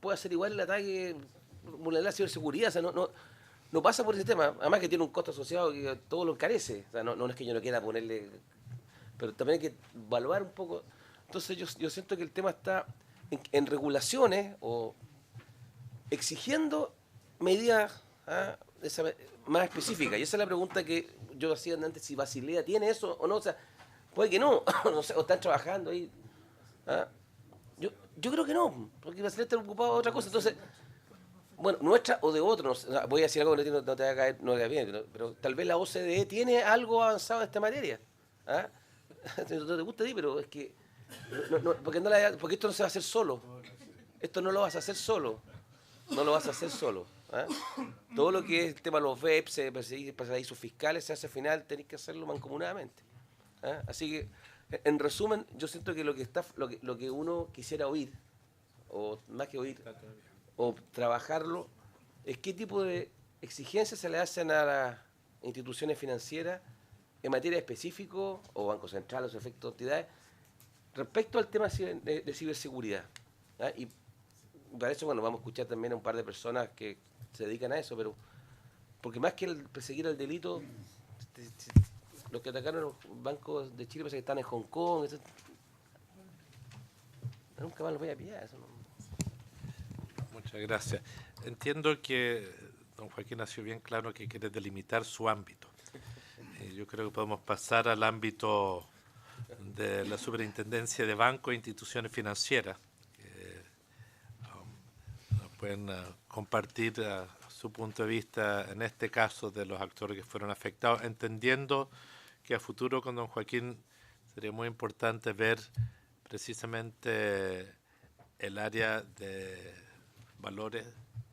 pueda hacer igual el ataque, vulnerar la ciberseguridad, o sea, no pasa por ese tema, además que tiene un costo asociado que todo lo encarece, o sea, no es que yo no quiera ponerle, pero también hay que evaluar un poco. Entonces yo siento que el tema está en regulaciones o exigiendo medidas más específica. Y esa es la pregunta que yo hacía antes, si Basilea tiene eso o no. O sea, puede que no, no sé, o están trabajando ahí. ¿Ah? Yo creo que no, porque Basilea está ocupado de otra cosa. Entonces, bueno, nuestra o de otro, no sé, voy a decir algo que no te va a caer, no te va bien, pero tal vez la OCDE tiene algo avanzado en esta materia. ¿Ah? No te gusta a ti, pero es que porque esto no se va a hacer solo. Esto no lo vas a hacer solo. No lo vas a hacer solo. ¿Ah? Todo lo que es el tema de los BEPS, paraísos fiscales, se hace al final, tenéis que hacerlo mancomunadamente. ¿Ah? Así que, en resumen, yo siento que lo que uno quisiera oír, o más que oír, o trabajarlo, es qué tipo de exigencias se le hacen a las instituciones financieras en materia específico, o Banco Central, o su efectos entidades, respecto al tema de ciberseguridad. ¿Ah? Y para eso, bueno, vamos a escuchar también a un par de personas que se dedican a eso, pero porque más que perseguir el delito, los que atacaron los bancos de Chile parece que están en Hong Kong, etc. Nunca más los voy a pillar. Eso no. Muchas gracias. Entiendo que don Joaquín ha sido bien claro que quiere delimitar su ámbito. Yo creo que podemos pasar al ámbito de la Superintendencia de Bancos e Instituciones Financieras. Pueden compartir su punto de vista en este caso de los actores que fueron afectados, entendiendo que a futuro con don Joaquín sería muy importante ver precisamente el área de valores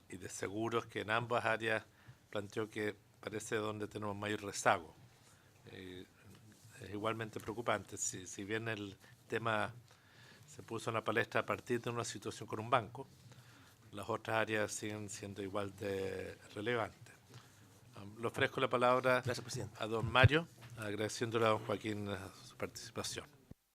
y de seguros, que en ambas áreas planteó que parece donde tenemos mayor rezago. Es igualmente preocupante. Si bien el tema se puso en la palestra a partir de una situación con un banco, las otras áreas siguen siendo igual de relevantes. Le ofrezco la palabra a don Mario, agradeciéndole a don Joaquín su participación.